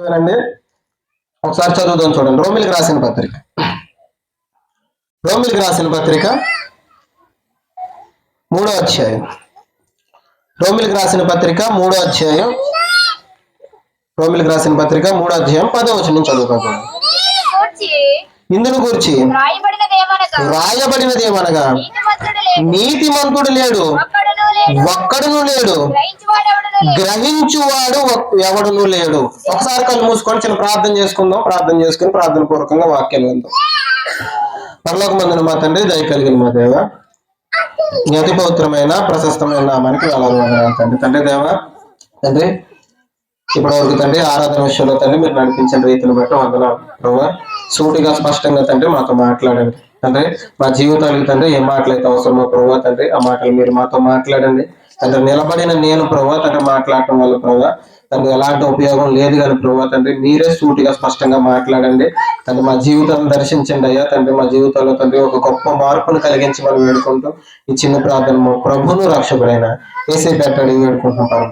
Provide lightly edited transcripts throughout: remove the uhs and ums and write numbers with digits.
వినండి, ఒకసారి చదువుదాం చూడండి. రోమిలికి రాసిన పత్రిక 3వ అధ్యాయం. రోమిలికి రాసిన పత్రిక 3వ అధ్యాయం 10వ వచనం చదువుతాం. ఇందును గురించి రాయబడినదేమనగా నీతిమంతుడు లేడు, ఒక్కడును లేడు, గ్రహించువాడు ఎవడును లేడు. ఒకసారి కళ్ళు మూసుకొని చిన్న ప్రార్థన చేసుకుందాం. ప్రార్థన చేసుకుని ప్రార్థన పూర్వకంగా వాక్యాలు విందాం. పరలోకమందున మా తండ్రి, దయ కలిగిన మా దేవ, అతి పవిత్రమైన ప్రశస్తమైన నామానికి వేలాది తండ్రి. దేవ తండ్రి, ఇప్పటి వరకు తండ్రి ఆరాధన విషయంలో తండ్రి మీరు నడిపించిన రీతిని బట్టి వందనాలు ప్రభు. సూటిగా స్పష్టంగా తండ్రి మాతో మాట్లాడండి తండ్రి. మా జీవితాలకు తండ్రి ఏ మాటలైతే అవసరమో ప్రభు తండ్రి ఆ మాటలు మీరు మాతో మాట్లాడండి తండ్రి. నిలబడిన నేను ప్రభు తండ్రి మాట్లాడటం వల్ల ప్రభు తండ్రి ఎలాంటి ఉపయోగం లేదు కానీ ప్రభు తండ్రి మీరే సూటిగా స్పష్టంగా మాట్లాడండి తండ్రి. మా జీవితాలను దర్శించండి అయ్యా తండ్రి. మా జీవితంలో తండ్రి ఒక గొప్ప మార్పును కలిగించి మనం వేడుకుంటూ ఈ చిన్న ప్రార్థన ప్రభును రక్షకుడైన యేసయ్య పేరిట అడిగి వేడుకుంటున్నాం.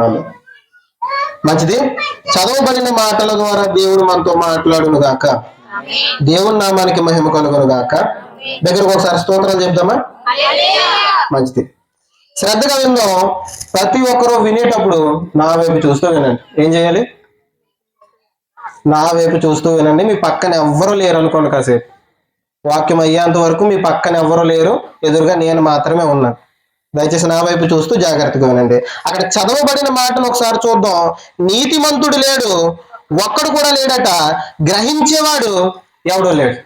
అవును, మంచిది. చదవబడిన మాటల ద్వారా దేవుడు మనతో మాట్లాడును గాక. దేవుని నామానికి మహిమ కలుగును గాక. దగ్గరకు ఒకసారి స్తోత్రాలు చెప్దామా? మంచిది, శ్రద్ధగా విందాం. ప్రతి ఒక్కరూ వినేటప్పుడు నా వైపు చూస్తూ వినండి. ఏం చేయాలి? నా వైపు చూస్తూ వినండి. మీ పక్కన ఎవ్వరూ లేరు అనుకోండి. కాసేపు వాక్యం అయ్యేంత వరకు మీ పక్కన ఎవ్వరూ లేరు, ఎదురుగా నేను మాత్రమే ఉన్నాను. దయచేసి నా వైపు చూస్తూ జాగ్రత్తగా వినండి. అక్కడ చదవబడిన మాటను ఒకసారి చూద్దాం. నీతిమంతుడు లేడు, ఒక్కడు కూడా లేడట, గ్రహించేవాడు ఎవడో లేడు.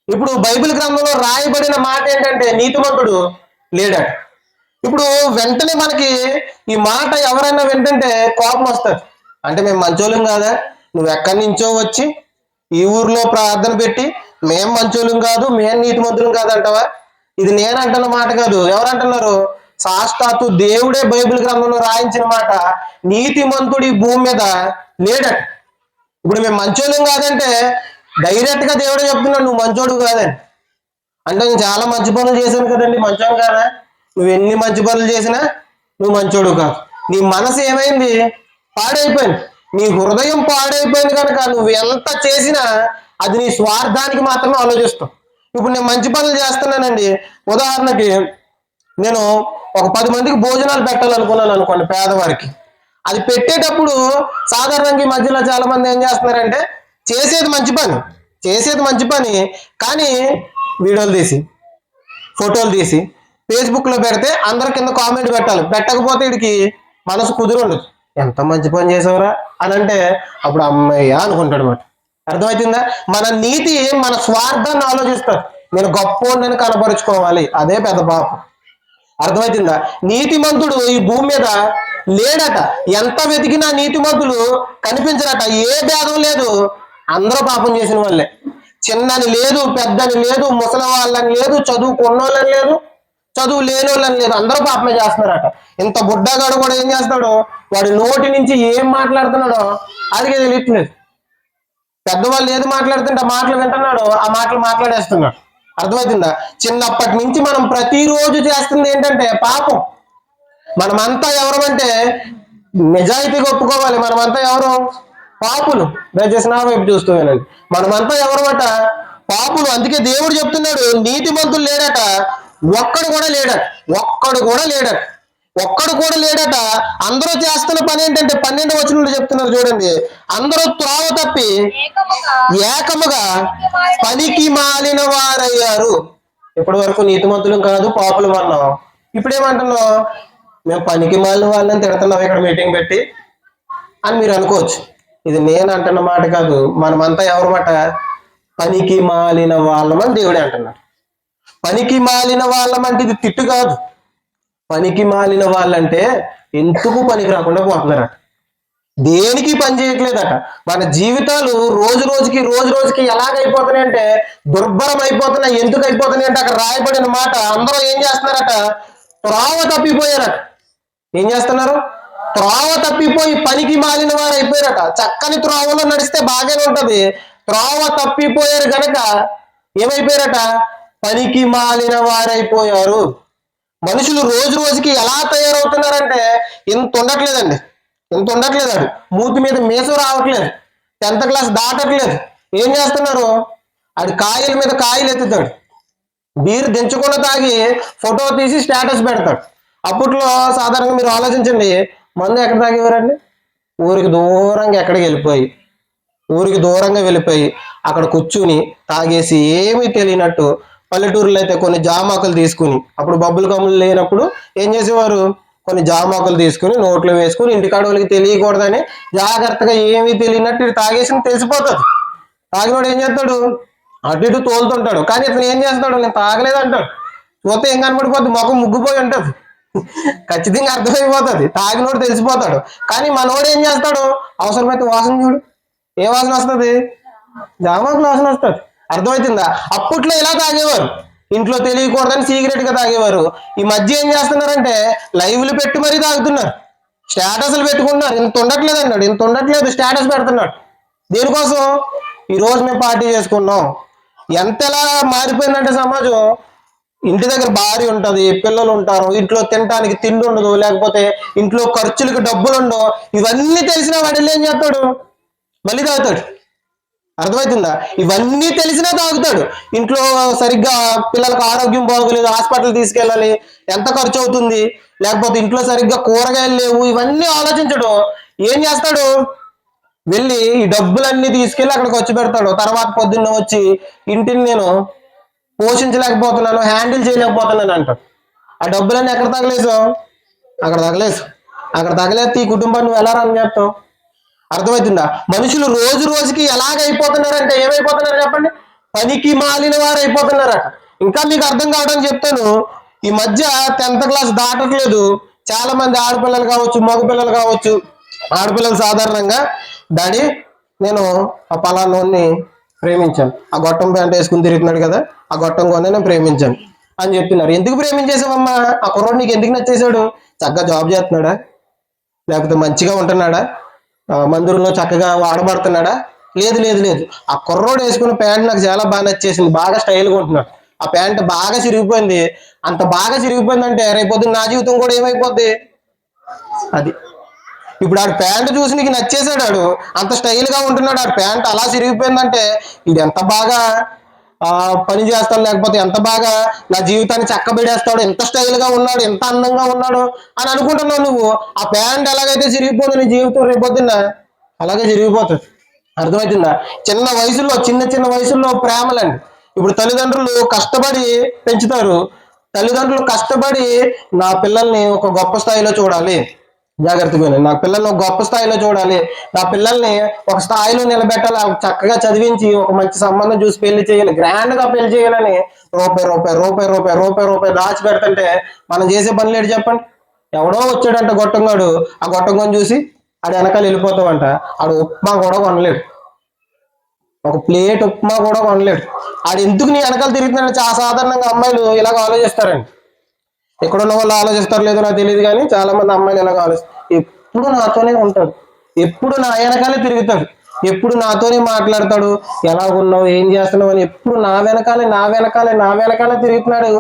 ఇప్పుడు బైబిల్ గ్రంథంలో రాయబడిన మాట ఏంటంటే నీతిమంతుడు లేడట. ఇప్పుడు వెంటనే మనకి ఈ మాట ఎవరైనా వింటుంటే కోపం వస్తుంది. అంటే మేము మంచోళ్ళం కాదా, నువ్వు ఎక్కడి నుంచో వచ్చి ఈ ఊర్లో ప్రార్థన పెట్టి మేము మంచోళ్ళం కాదు, మేము నీతిమంతులం కాదు అంటావా? ఇది నేను అంటున్న మాట కాదు. ఎవరంటున్నారు? సాక్షాత్తు దేవుడే బైబిల్ గ్రంథంలో రాయించిన మాట. నీతిమంతుడి భూమి మీద లేడట. ఇప్పుడు మేము మంచోళ్ళం కాదంటే డైరెక్ట్ గా దేవుడే చెప్తున్నాడు నువ్వు మంచోడు కాదని. అంటే నేను చాలా మంచి పనులు చేశాను కదండి, మంచోడు కాదా? నువ్వు ఎన్ని మంచి పనులు చేసినా నువ్వు మంచోడు కాదు. నీ మనసు ఏమైంది? పాడైపోయింది. నీ హృదయం పాడైపోయింది కనుక నువ్వు ఎంత చేసినా అది నీ స్వార్థానికి మాత్రమే ఆలోచిస్తావు. ఇప్పుడు నేను మంచి పనులు చేస్తున్నానండి. ఉదాహరణకి నేను ఒక 10 మందికి భోజనాలు పెట్టాలనుకున్నాను అనుకోండి, పేదవారికి. అది పెట్టేటప్పుడు సాధారణంగా ఈ మధ్యలో చాలా మంది ఏం చేస్తున్నారంటే చేసేది మంచి పని కానీ వీడియోలు తీసి ఫోటోలు తీసి ఫేస్బుక్లో పెడితే అందరి కింద కామెంట్ పెట్టాలి. పెట్టకపోతే వీడికి మనసు కుదురుండదు. ఎంత మంచి పని చేసావురా అని అంటే అప్పుడు అమ్మయ్య అనుకుంటాడు అన్నమాట. అర్థమవుతుందా? మన నీతి మన స్వార్థాన్ని ఆలోచిస్తారు. నేను గొప్పోడిని కనపరుచుకోవాలి, అదే పెద్ద పాపం. అర్థమవుతుందా? నీతిమంతుడు ఈ భూమి మీద లేడట. ఎంత వెతికినా నీతిమంతులు కనిపించరట. ఏ భేదం లేదు, అందరూ పాపం చేసిన వాళ్ళే. చిన్నని లేదు, పెద్దని లేదు, ముసలి వాళ్ళని లేదు, చదువుకున్నోళ్ళని లేదు, చదువు లేని వాళ్ళని లేదు, అందరూ పాపమే చేస్తున్నారట. ఇంత బుడ్డగాడు కూడా ఏం చేస్తాడు? వాడి నోటి నుంచి ఏం మాట్లాడుతున్నాడో అది తెలియట్లేదు. పెద్దవాళ్ళు ఏది మాట్లాడుతుంటే ఆ మాటలు వింటున్నాడు, ఆ మాటలు మాట్లాడేస్తున్నాడు. అర్థమవుతుందా? చిన్నప్పటి నుంచి మనం ప్రతిరోజు చేస్తుంది ఏంటంటే పాపం. మనమంతా ఎవరమంటే నిజాయితీగా ఒప్పుకోవాలి, మనమంతా ఎవరు? పాపులు. దయచేసి నా వైపు చూస్తూ వినండి. మనమంతా ఎవరమట? పాపులు. అందుకే దేవుడు చెప్తున్నాడు నీతిమంతులు లేడట, ఒక్కడు కూడా లేడట. అందరూ చేస్తున్న పని ఏంటంటే 12వ వచనంలో చెప్తున్నారు చూడండి. అందరూ త్రోవ తప్పి ఏకముగా పనికి మాలిన వారయ్యారు. ఇప్పటి వరకు నీతిమంతులు కాదు, పాపులు అన్నాం. ఇప్పుడేమంటున్నావు? మేము పనికి మాలిన వాళ్ళని తిడుతున్నాం ఇక్కడ మీటింగ్ పెట్టి అని మీరు అనుకోవచ్చు. ఇది నేను అంటున్న మాట కాదు. మనమంతా ఎవరమాట? పనికి మాలిన వాళ్ళమని దేవుడే అంటున్నాడు. పనికి మాలిన వాళ్ళమంటే ఇది తిట్టు కాదు. పనికి మాలిన వాళ్ళంటే ఎందుకు పనికి రాకుండా పోతున్నారట, దేనికి పని చేయట్లేదట. మన జీవితాలు రోజు రోజుకి ఎలాగైపోతున్నాయి అంటే దుర్భరం అయిపోతున్నాయి. ఎందుకు అయిపోతున్నాయి అంటే అక్కడ రాయబడిన మాట అందరూ ఏం చేస్తున్నారట? త్రోవ తప్పిపోయారట. ఏం చేస్తున్నారు? త్రోవ తప్పిపోయి పనికి మాలిన వారు అయిపోయారట. చక్కని త్రోవలో నడిస్తే బాగానే ఉంటది. త్రోవ తప్పిపోయారు గనక ఏమైపోయారట? పనికి మాలిన వారైపోయారు. మనుషులు రోజు రోజుకి ఎలా తయారవుతున్నారంటే ఇంత ఉండట్లేదండి. మూతి మీద మీసం రావట్లేదు. 10th class దాటట్లేదు. ఏం చేస్తున్నారు, ఆడి కాయల మీద కాయలు ఎత్తుతాడు, బీరు దించకుండా తాగి ఫోటో తీసి స్టేటస్ పెడతాడు. అప్పట్లో సాధారణంగా మీరు ఆలోచించండి, మందు ఎక్కడ తాగేవారండి? ఊరికి దూరంగా ఎక్కడికి వెళ్ళిపోయి ఊరికి దూరంగా వెళ్ళిపోయి అక్కడ కూర్చుని తాగేసి ఏమీ తెలియనట్టు, పల్లెటూరులో అయితే కొన్ని జామాకులు తీసుకుని, అప్పుడు బబ్బులు కమ్ములు లేనప్పుడు ఏం చేసేవారు, కొన్ని జామాకులు తీసుకుని నోట్లో వేసుకుని ఇంటికాడ వాళ్ళకి తెలియకూడదని జాగ్రత్తగా ఏమీ తెలియనట్టు ఇది తాగేసి తెలిసిపోతుంది. తాగినోడు ఏం చేస్తాడు, అటు ఇటు తోలుతుంటాడు. కానీ ఇతను ఏం చేస్తాడు, నేను తాగలేదు అంటాడు. చూస్తే ఏం కనపడిపోద్ది, ముఖం ముగ్గుపోయి ఉంటుంది, ఖచ్చితంగా అర్థమైపోతుంది, తాగినోడు తెలిసిపోతాడు. కానీ మనోడు ఏం చేస్తాడు, అవసరమైతే వాసన చూడు, ఏ వాసన వస్తుంది, జామాకుల వాసన వస్తుంది. అర్థమవుతుందా? అప్పట్లో ఇలా తాగేవారు, ఇంట్లో తెలియకూడదని సీక్రెట్ గా తాగేవారు. ఈ మధ్య ఏం చేస్తున్నారంటే లైవ్లు పెట్టి మరీ తాగుతున్నారు, స్టేటస్లు పెట్టుకుంటున్నారు. ఇంత ఉండట్లేదు అన్నాడు, ఇంత ఉండట్లేదు, స్టేటస్ పెడుతున్నాడు. దేనికోసం, ఈ రోజు మేము పార్టీ చేసుకున్నాం. ఎంతలా మారిపోయిందంటే సమాజం, ఇంటి దగ్గర భార్య ఉంటది, పిల్లలు ఉంటారు, ఇంట్లో తినడానికి తిండి ఉండదు, లేకపోతే ఇంట్లో ఖర్చులకు డబ్బులు ఉండవు. ఇవన్నీ తెలిసిన వాడు ఏం చేస్తాడు, మళ్ళీ తాగుతాడు. అర్థమవుతుందా? ఇవన్నీ తెలిసినా తాగుతాడు. ఇంట్లో సరిగ్గా పిల్లలకు ఆరోగ్యం బాగోలేదు, హాస్పిటల్ తీసుకెళ్ళాలి, ఎంత ఖర్చు అవుతుంది, లేకపోతే ఇంట్లో సరిగ్గా కూరగాయలు లేవు, ఇవన్నీ ఆలోచించడు. ఏం చేస్తాడు, వెళ్ళి ఈ డబ్బులన్నీ తీసుకెళ్ళి అక్కడ ఖర్చు పెడతాడు. తర్వాత పొద్దున్న వచ్చి ఇంటిని నేను పోషించలేకపోతున్నాను, హ్యాండిల్ చేయలేకపోతున్నాను అంటాడు. ఆ డబ్బులన్నీ ఎక్కడ తగలేసావు, అక్కడ తగలేస్తే ఈ కుటుంబాన్ని నువ్వు ఎలా రన్ చేస్తావు? అర్థమవుతుందా? మనుషులు రోజు రోజుకి ఎలాగైపోతున్నారంటే ఏమైపోతున్నారు చెప్పండి, పనికి మాలిన వారు అయిపోతున్నారట. ఇంకా మీకు అర్థం కావడానికి చెప్తాను, ఈ మధ్య 10th క్లాస్ దాటట్లేదు చాలా మంది ఆడపిల్లలు కావచ్చు, మగపిల్లలు కావచ్చు. ఆడపిల్లలు సాధారణంగా, డాడీ నేను ఆ పలానాన్ని ప్రేమించాను, ఆ గొట్టం ప్యాంట్ వేసుకుని తిరుగుతున్నాడు కదా, ఆ గొట్టం కొనే నేను ప్రేమించాను అని చెప్తున్నారు. ఎందుకు ప్రేమించేసావమ్మా, ఆ కుర్రోడు నీకు ఎందుకు నచ్చేసాడు, చక్కగా జాబ్ చేస్తున్నాడా, లేకపోతే మంచిగా ఉంటున్నాడా, మందిరంలో చక్కగా వాడబడుతున్నాడా? లేదు లేదు లేదు, ఆ కుర్రోడు వేసుకున్న ప్యాంట్ నాకు చాలా బాగా నచ్చేసింది, బాగా స్టైల్గా ఉంటున్నాడు, ఆ ప్యాంట్ బాగా చిరిగిపోయింది, అంత బాగా చిరిగిపోయిందంటే రేపొద్దున నా జీవితం కూడా ఏమైపోద్ది. అది ఇప్పుడు ఆడు ప్యాంట్ చూసి నీకు నచ్చేసాడు, ఆడు అంత స్టైల్ గా ఉంటున్నాడు, ఆడు ప్యాంట్ అలా చిరిగిపోయిందంటే ఇది ఎంత బాగా పని చేస్తాడు, లేకపోతే ఎంత బాగా నా జీవితాన్ని చక్కబెడేస్తాడు, ఎంత స్టైల్ గా ఉన్నాడు, ఎంత అందంగా ఉన్నాడు అని అనుకుంటున్నావు నువ్వు. ఆ ప్యాంట్ ఎలాగైతే చిరిగిపోతుంది నీ జీవితం రేపొద్దున్న అలాగే చిరిగిపోతుంది. అర్థమవుతుందా? చిన్న వయసులో చిన్న వయసులో ప్రేమలండి. ఇప్పుడు తల్లిదండ్రులు కష్టపడి పెంచుతారు, తల్లిదండ్రులు కష్టపడి నా పిల్లల్ని ఒక గొప్ప స్థాయిలో చూడాలి, జాగ్రత్తగా నా పిల్లల్ని ఒక గొప్ప స్థాయిలో చూడాలి, నా పిల్లల్ని ఒక స్థాయిలో నిలబెట్టాలి, చక్కగా చదివించి ఒక మంచి సంబంధం చూసి పెళ్లి చేయాలి, గ్రాండ్ గా పెళ్లి చేయాలని రూపాయి దాచి పెడుతుంటే మనం చేసే పనులు ఏంటి చెప్పండి? ఎవడో వచ్చాడంట గొట్టంగాడు, ఆ గొట్టంగాని చూసి ఆడు వెనకాల వెళ్ళిపోతామంట, ఆడు ఉప్మా కూడా కొనలేడు, ఒక ప్లేట్ ఉప్మా కూడా కొనలేడు. ఆడు ఎందుకు నీ వెనకాల తిరుగుతున్నాడు? చాలా సాధారణంగా అమ్మాయిలు ఇలాగ ఆలోచిస్తారండి. ఎక్కడున్న వాళ్ళు ఆలోచిస్తారు లేదో నాకు తెలియదు, కానీ చాలా మంది అమ్మాయిలు ఎలాగ ఆలోచిస్తారు, ఎప్పుడు నాతోనే ఉంటాడు, ఎప్పుడు నా వెనకాలే తిరుగుతాడు, ఎప్పుడు నాతోనే మాట్లాడతాడు, ఎలా ఉన్నావు, ఏం చేస్తున్నావు అని ఎప్పుడు నా వెనకాలే తిరుగుతున్నాడు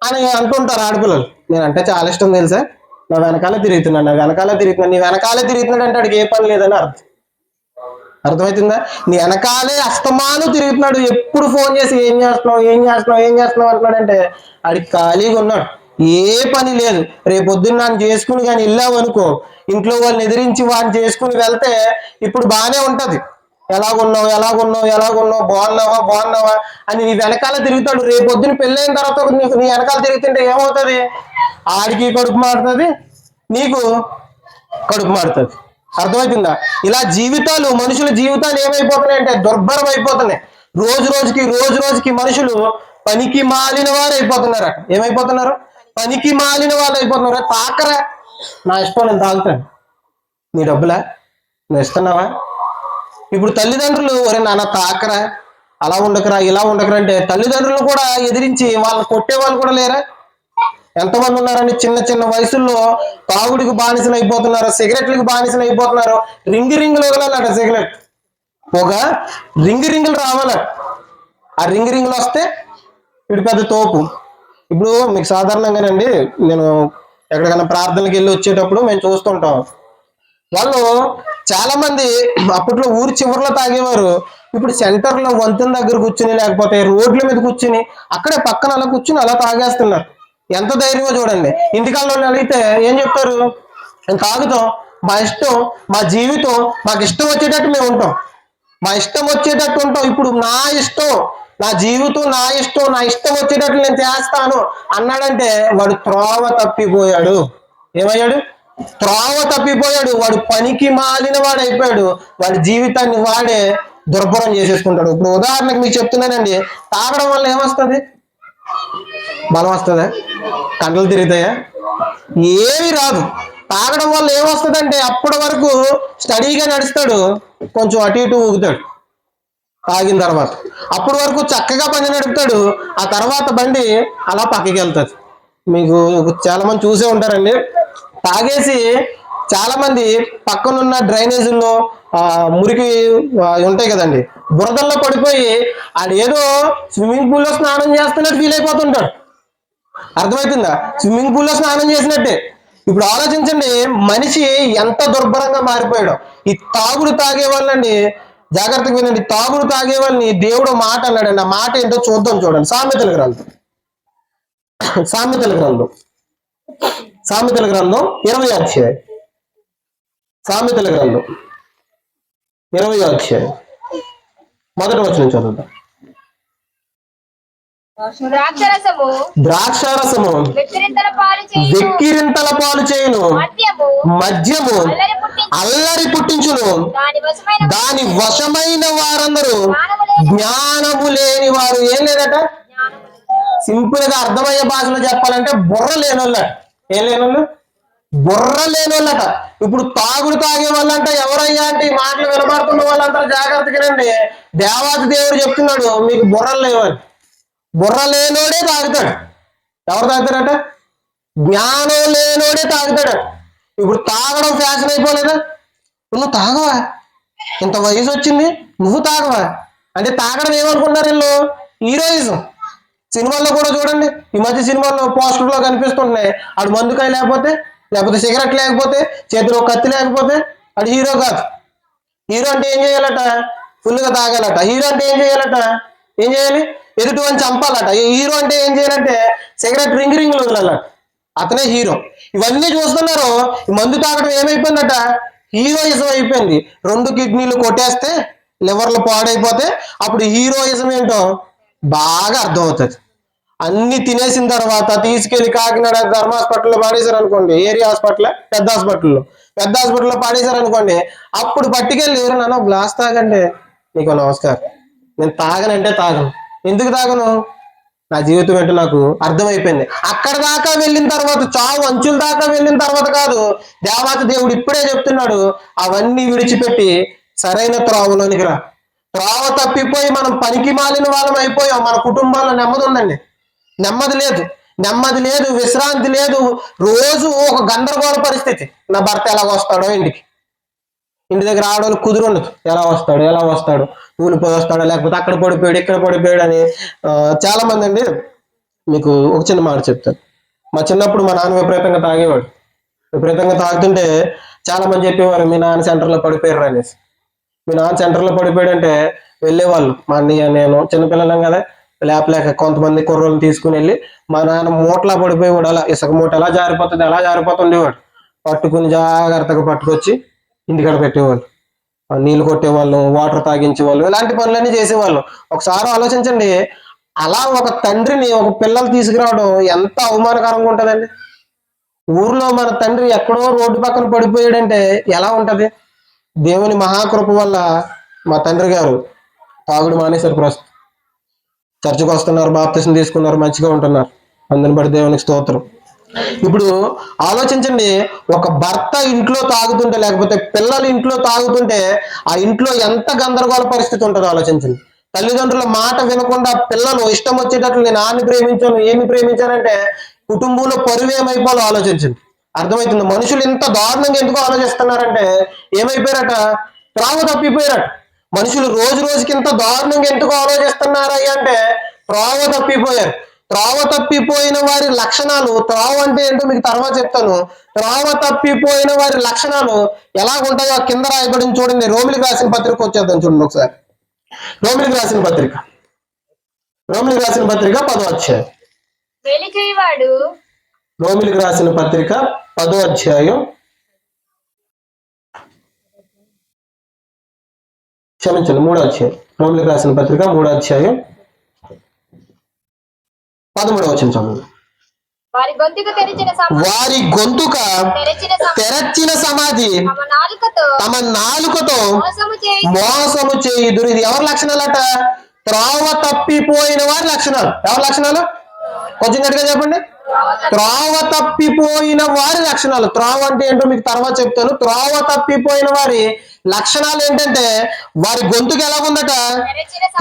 అని అంటుంటారు ఆడపిల్లలు. నేనంటే చాలా ఇష్టం తెలుసా, నా వెనకాలే తిరుగుతున్నాడు నీ వెనకాలే తిరుగుతున్నాడు అంటే ఆడికి ఏ పని లేదని అర్థమవుతుందా? నీ వెనకాలే అస్తమానం తిరుగుతున్నాడు, ఎప్పుడు ఫోన్ చేసి ఏం చేస్తున్నావు అంటున్నాడంటే ఆడికి ఖాళీగా ఉన్నాడు, ఏ పని లేదు. రేపొద్దున్న నన్ను చేసుకుని కానీ వెళ్ళావు అనుకో, ఇంట్లో వాళ్ళని ఎదిరించి వాడిని చేసుకుని వెళ్తే ఇప్పుడు బాగానే ఉంటది, ఎలాగున్నావు బాగున్నావా అని నీ వెనకాల తిరుగుతాడు. రేపొద్దున పెళ్ళైన తర్వాత నీ వెనకాల తిరుగుతుంటే ఏమవుతుంది? ఆడికి కడుపు మారుతుంది, నీకు కడుపు మారుతుంది. అర్థమవుతుందా? ఇలా జీవితాలు, మనుషుల జీవితాలు ఏమైపోతున్నాయంటే దుర్భరం అయిపోతున్నాయి. రోజు రోజుకి మనుషులు పనికి మాలిన వారు అయిపోతున్నారు. ఏమైపోతున్నారు? పనికి మాలిన వాళ్ళు అయిపోతున్నారు. తాకరా, నా ఇష్టం, నేను తాగుతాను, నీ డబ్బులా, నువ్వు ఇస్తున్నావా? ఇప్పుడు తల్లిదండ్రులు ఒరే నాన్న తాకరా, అలా ఉండకరా, ఇలా ఉండకరా అంటే తల్లిదండ్రులు కూడా ఎదిరించి వాళ్ళని కొట్టే వాళ్ళు కూడా లేరా? ఎంతమంది ఉన్నారని చిన్న వయసుల్లో తాగుడికి బానిసలు అయిపోతున్నారు, సిగరెట్లకు బానిసలు అయిపోతున్నారు. రింగులు వదలాలట, సిగరెట్ పొగ రింగులు రావాలట. ఆ రింగులు వస్తే ఇటు పెద్ద తోపు. ఇప్పుడు మీకు సాధారణంగానండి, నేను ఎక్కడికైనా ప్రార్థనకి వెళ్ళి వచ్చేటప్పుడు మేము చూస్తుంటాం, వాళ్ళు చాలా మంది అప్పట్లో ఊరి చివరిలో తాగేవారు, ఇప్పుడు సెంటర్ లో వంతెన దగ్గర కూర్చుని లేకపోతే రోడ్ల మీద కూర్చుని అక్కడే పక్కన అలా కూర్చుని అలా తాగేస్తున్నారు. ఎంత ధైర్యమో చూడండి. ఇంటికాల్లో అడిగితే ఏం చెప్తారు? మేము తాగుతాం, మా ఇష్టం, మా జీవితం, మాకు ఇష్టం వచ్చేటట్టు మేము ఉంటాం, మా ఇష్టం వచ్చేటట్టు ఉంటాం. ఇప్పుడు నా ఇష్టం, నా జీవితం, నా ఇష్టం, నా ఇష్టం వచ్చేటట్లు నేను చేస్తాను అన్నాడంటే వాడు త్రోవ తప్పిపోయాడు. ఏమయ్యాడు? త్రోవ తప్పిపోయాడు. వాడు పనికి మాలిన వాడు అయిపోయాడు. వాడి జీవితాన్ని వాడే దుర్భరం చేసేసుకుంటాడు. ఇప్పుడు ఉదాహరణకు మీకు చెప్తున్నానండి, తాగడం వల్ల ఏమొస్తుంది? బలం వస్తుందా? కండలు తిరుగుతాయా? ఏమి రాదు. తాగడం వల్ల ఏమొస్తుందంటే అప్పటి వరకు స్టడీగా నడుస్తాడు, కొంచెం అటు ఇటు ఊగుతాడు. తాగిన తర్వాత అప్పటి వరకు చక్కగా బండి నడుపుతాడు, ఆ తర్వాత బండి అలా పక్కకి వెళ్తుంది. మీకు చాలా మంది చూసే ఉంటారండి, తాగేసి చాలా మంది పక్కనున్న డ్రైనేజీల్లో మురికి ఉంటాయి కదండి, బురదల్లో పడిపోయి ఆడు ఏదో స్విమ్మింగ్ పూల్లో స్నానం చేస్తున్నట్టు ఫీల్ అయిపోతుంటాడు. అర్థమవుతుందా? స్విమ్మింగ్ పూల్లో స్నానం చేసినట్టే. ఇప్పుడు ఆలోచించండి, మనిషి ఎంత దుర్భరంగా మారిపోయాడు. ఈ తాగుడు తాగే వాళ్ళండి, జాగ్రత్తగా వినండి, తాగుడు తాగే వాళ్ళని దేవుడు మాట అన్నాడండి. ఆ మాట ఏంటో చూద్దాం, చూడండి. సామెతల గ్రంథం 20వ అధ్యాయం. సామెతల గ్రంథం 20వ అధ్యాయం మొదటి వచనం చదువుతాం. ద్రాక్షారసము వెక్కిరింతల పాలు చేయును, మద్యము అల్లరి పుట్టించును, దాని వశమైన వారందరూ జ్ఞానము లేని వారు. ఏం లేదట? సింపుల్ గా అర్థమయ్యే భాషలో చెప్పాలంటే బుర్ర లేనోళ్ళ. ఏం లేనోళ్ళు? బుర్ర లేనోళ్ళట. ఇప్పుడు తాగుడు తాగే వాళ్ళంట ఎవరయ్యా అంటే ఈ మాటలు వినబడుతున్న వాళ్ళంతా జాగ్రత్తగా రండి. దేవాది దేవుడు చెప్తున్నాడు మీకు బుర్రలు లేవని. బుర్ర లేనోడే తాగుతాడు. ఎవరు తాగుతాడట? జ్ఞానం లేనోడే తాగుతాడట. ఇప్పుడు తాగడం ఫ్యాషన్ అయిపోలేదా? నువ్వు తాగవా? ఇంత వయసు వచ్చింది నువ్వు తాగవా అంటే తాగడం ఏమనుకుంటున్నారు వీళ్ళు? హీరోయిజం. సినిమాల్లో కూడా చూడండి, ఈ మధ్య సినిమాల్లో పోస్టర్లో కనిపిస్తుంటున్నాయి, ఆడు మందుకాయ లేకపోతే సిగరెట్ లేకపోతే, చేతిలో కత్తి లేకపోతే ఆడు హీరో కాదు. హీరో అంటే ఏం చేయాలట? ఫుల్గా తాగాలట. హీరో అంటే ఏం చేయాలట? ఏం చేయాలి? ఎదుటివని చంపాలట. హీరో అంటే ఏం చేయాలంటే సిగరెట్ రింగులు వదలాలట. అతనే హీరో. ఇవన్నీ చూస్తున్నారు. మందు తాగడం ఏమైపోయిందట? హీరోయిజం అయిపోయింది. 2 కిడ్నీలు కొట్టేస్తే లివర్లు పాడైపోతే అప్పుడు హీరోయిజం ఏంటో బాగా అర్థమవుతుంది. అన్ని తినేసిన తర్వాత తీసుకెళ్లి కాకినాడ ధర్మ హాస్పిటల్లో పాడేశారు అనుకోండి, ఏరియా హాస్పిటల్, పెద్ద హాస్పిటల్లో పాడేశారు అనుకోండి, అప్పుడు పట్టుకెళ్ళి ఎవరు గ్లాస్ తాగండి, నీకు నమస్కారం, నేను తాగనంటే తాగను. ఎందుకు తాగను? నా జీవితం ఏంటో నాకు అర్థమైపోయింది. అక్కడ దాకా వెళ్ళిన తర్వాత, చావు అంచుల దాకా వెళ్ళిన తర్వాత కాదు, దేవాతి దేవుడు ఇప్పుడే చెప్తున్నాడు, అవన్నీ విడిచిపెట్టి సరైన త్రోవలోనికి రా. త్రోవ తప్పిపోయి మనం పనికి మాలిన వాళ్ళం అయిపోయాం. మన కుటుంబాల్లో నెమ్మది ఉందండి? నెమ్మది లేదు, విశ్రాంతి లేదు. రోజు ఒక గందరగోళ పరిస్థితి. నా భర్త ఎలా వస్తాడో ఇంటి దగ్గర ఆడవాళ్ళు కుదురుండదు. ఎలా వస్తాడు, కూలిపోయి వస్తాడో లేకపోతే అక్కడ పడిపోయాడు ఇక్కడ పడిపోయాడు అని. చాలా మంది అండి, మీకు ఒక చిన్న మాట చెప్తాను. మా చిన్నప్పుడు మా నాన్న విపరీతంగా తాగేవాడు. విపరీతంగా తాగుతుంటే చాలా మంది చెప్పేవారు, మీ నాన్న సెంటర్లో పడిపోయారు అనేసి. మీ నాన్న సెంటర్లో పడిపోయాడు అంటే వెళ్ళేవాళ్ళు, మా అన్నయ్య నేను చిన్నపిల్లలం కదా, లేపలేక కొంతమంది కుర్రోళ్ళు తీసుకుని వెళ్ళి మా నాన్న మూటలా పడిపోయేవాడు. అలా ఇసుక మూట ఎలా జారిపోతుండేవాడు. పట్టుకుని జాగ్రత్తగా పట్టుకొచ్చి ఇంటికాడ పెట్టేవాళ్ళు, నీళ్లు కొట్టేవాళ్ళు, వాటర్ తాగించేవాళ్ళు, ఇలాంటి పనులన్నీ చేసేవాళ్ళు. ఒకసారి ఆలోచించండి, అలా ఒక తండ్రిని ఒక పిల్లలు తీసుకురావడం ఎంత అవమానకరంగా ఉంటుందండి. ఊర్లో మన తండ్రి ఎక్కడో రోడ్డు పక్కన పడిపోయాడంటే ఎలా ఉంటది? దేవుని మహాకృప వల్ల మా తండ్రి గారు తాగుడు మానేశారు. ప్రస్తుతం చర్చకు వస్తున్నారు, బాప్తిసం తీసుకున్నారు, మంచిగా ఉంటున్నారు. అందుని బట్టి దేవునికి స్తోత్రం. ఇప్పుడు ఆలోచించండి, ఒక భర్త ఇంట్లో తాగుతుంటే లేకపోతే పిల్లలు ఇంట్లో తాగుతుంటే ఆ ఇంట్లో ఎంత గందరగోళ పరిస్థితి ఉంటుందో ఆలోచించండి. తల్లిదండ్రుల మాట వినకుండా పిల్లలు ఇష్టం వచ్చేటట్లు నేను ఆమె ప్రేమించాను ఏమి ప్రేమించానంటే కుటుంబంలో పరువు ఏమైపోవాలో ఆలోచించండి. అర్థమవుతుంది? మనుషులు ఇంత దారుణంగా ఎందుకు ఆలోచిస్తున్నారంటే ఏమైపోయారట? త్రోవ తప్పిపోయారట. మనుషులు రోజు రోజుకి ఇంత దారుణంగా ఎందుకు ఆలోచిస్తున్నారయ్యా అంటే త్రోవ తప్పిపోయారు. త్రోవ తప్పిపోయిన వారి లక్షణాలు, త్రోవ అంటే ఏంటో మీకు తర్వాత చెప్తాను. త్రోవ తప్పిపోయిన వారి లక్షణాలు ఎలా ఉంటాయో కింద రాయబడింది చూడండి. రోమిలికి రాసిన పత్రిక వచ్చేద్దాం చూడండి ఒకసారి. రోమిలికి రాసిన పత్రిక 10వ అధ్యాయం. రోమిలికి రాసిన పత్రిక 10వ అధ్యాయం, క్షమించండి 3వ అధ్యాయం. రోమిలికి రాసిన పత్రిక 3వ అధ్యాయం 13వ వచనం చదువు. వారి గొంతుక తెరచిన సమాధి తమ నాలుకతో మోసము చేయుదురు. ఇది ఎవరి లక్షణాలట? త్రోవ తప్పిపోయిన వారి లక్షణాలు. ఎవరి లక్షణాలు? కొంచెం గట్టిగా చెప్పండి. త్రోవ తప్పిపోయిన వారి లక్షణాలు. త్రోవ అంటే ఏంటో మీకు తర్వాత చెప్తాను. త్రోవ తప్పిపోయిన వారి లక్షణాలు ఏంటంటే వారి గొంతుకు ఎలా ఉందట?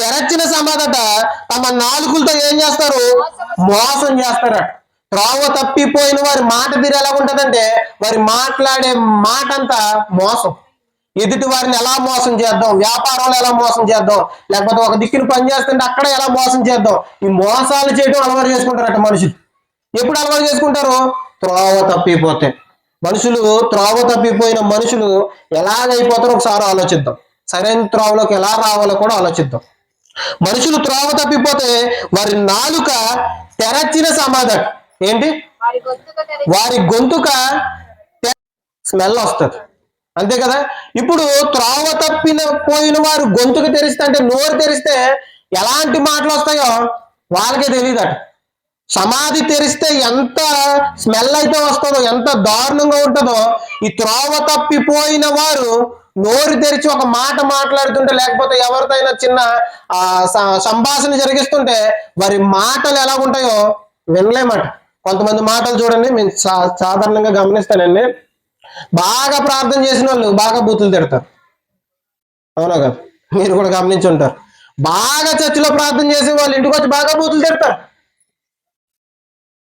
తెరచిన సమాధట. తమ నాలుగులతో ఏం చేస్తారు? మోసం చేస్తారట. త్రోవ తప్పిపోయిన వారి మాట తీరు ఎలా ఉంటదంటే వారి మాట్లాడే మాట అంతా మోసం. ఎదుటి వారిని ఎలా మోసం చేద్దాం, వ్యాపారంలో ఎలా మోసం చేద్దాం, లేకపోతే ఒక దిక్కుని పని చేస్తుంటే అక్కడ ఎలా మోసం చేద్దాం, ఈ మోసాలు చేయడం అలవాటు చేసుకుంటారట మనుషులు. ఎప్పుడు అలవాటు చేసుకుంటారు? త్రోవ తప్పిపోతే. త్రోవ తప్పిపోయిన మనుషులు ఎలాగైపోతారో ఒకసారి ఆలోచిద్దాం. సరైన త్రోవలోకి ఎలా రావాలో కూడా ఆలోచిద్దాం. మనుషులు త్రోవ తప్పిపోతే వారి నాలుక తెరచిన సమాధి. ఏంటి? వారి గొంతుక స్మెల్ వస్తుంది, అంతే కదా. ఇప్పుడు త్రోవ పోయిన వారు గొంతుకు తెరిస్తే, అంటే నోరు తెరిస్తే ఎలాంటి మాటలు వస్తాయో వాళ్ళకే తెలియదట. సమాధి తెరిస్తే ఎంత స్మెల్ అయితే వస్తుందో, ఎంత దారుణంగా ఉంటుందో, ఈ త్రోవ తప్పిపోయిన వారు నోరు తెరిచి ఒక మాట మాట్లాడుతుంటే, లేకపోతే ఎవరితోనైనా చిన్న సంభాషణ జరిగిస్తుంటే వారి మాటలు ఎలా ఉంటాయో వినలేమాట. కొంతమంది మాటలు చూడండి, నేను సాధారణంగా గమనిస్తానండి. బాగా ప్రార్థన చేసిన వాళ్ళు బాగా బూతులు తిడతారు, అవునా కదా? మీరు కూడా గమనించి ఉంటారు. బాగా చర్చిలో ప్రార్థన చేసే వాళ్ళు ఇంటికి వచ్చి బాగా బూతులు తిడతారు.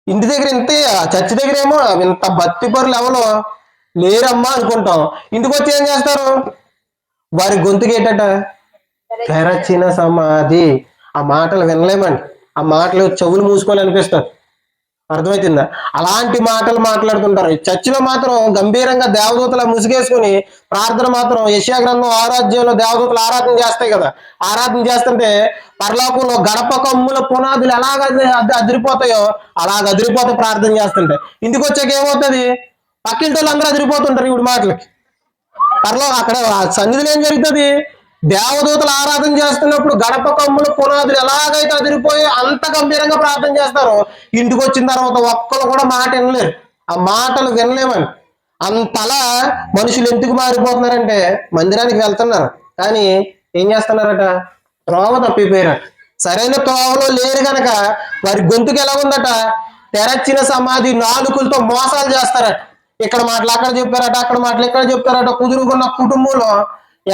ఇంటి దగ్గర ఇంతే, చర్చి దగ్గర ఏమో ఇంత భక్తి పరులు ఎవరో లేరమ్మా అనుకుంటాం. ఇంటికి వచ్చి ఏం చేస్తారు? వారి గొంతుకి ఏంటట? తెరచిన సమాధి. ఆ మాటలు వినలేమండి. ఆ మాటలు చెవులు మూసుకోవాలి అనిపిస్తారు. అర్థమవుతుందా? అలాంటి మాటలు మాట్లాడుతుంటారు. చర్చిలో మాత్రం గంభీరంగా దేవదూతల ముసుగేసుకుని ప్రార్థన మాత్రం యెషయా గ్రంథం 6వ అధ్యాయంలో దేవదూతలు ఆరాధన చేస్తాయి కదా. ఆరాధన చేస్తుంటే పరలోకంలో గడప కమ్ముల పునాదులు ఎలాగ అదిరిపోతాయో అలాగ అదిరిపోతే ప్రార్థన చేస్తుంటే, ఇంటికి వచ్చాక ఏమవుతుంది? పక్కింటి వాళ్ళు అందరూ అదిరిపోతుంటారు ఇప్పుడు మాటలకి. అక్కడ సన్నిధిలో ఏం జరుగుతుంది? దేవదూతలు ఆరాధన చేస్తున్నప్పుడు గడప కమ్ముల పునాదులు ఎలాగైతే అదిరిపోయి అంత గంభీరంగా ప్రార్థన చేస్తారో, ఇంటికి వచ్చిన తర్వాత ఒక్కరు కూడా మాట వినలేరు. ఆ మాటలు వినలేమని. అంతలా మనుషులు ఎందుకు మారిపోతున్నారంటే మందిరానికి వెళ్తున్నారు కానీ ఏం చేస్తున్నారట? త్రోవ తప్పిపోయారట. సరైన త్రోవలో లేరు గనక వారి గొంతుకు ఎలా ఉందట? తెరచిన సమాధి నాలుకలతో మోసాలు చేస్తారట. ఇక్కడ మాటలు అక్కడ చెప్పారట, అక్కడ మాటలు ఇక్కడ చెప్తారట. కుదురుకున్న కుటుంబంలో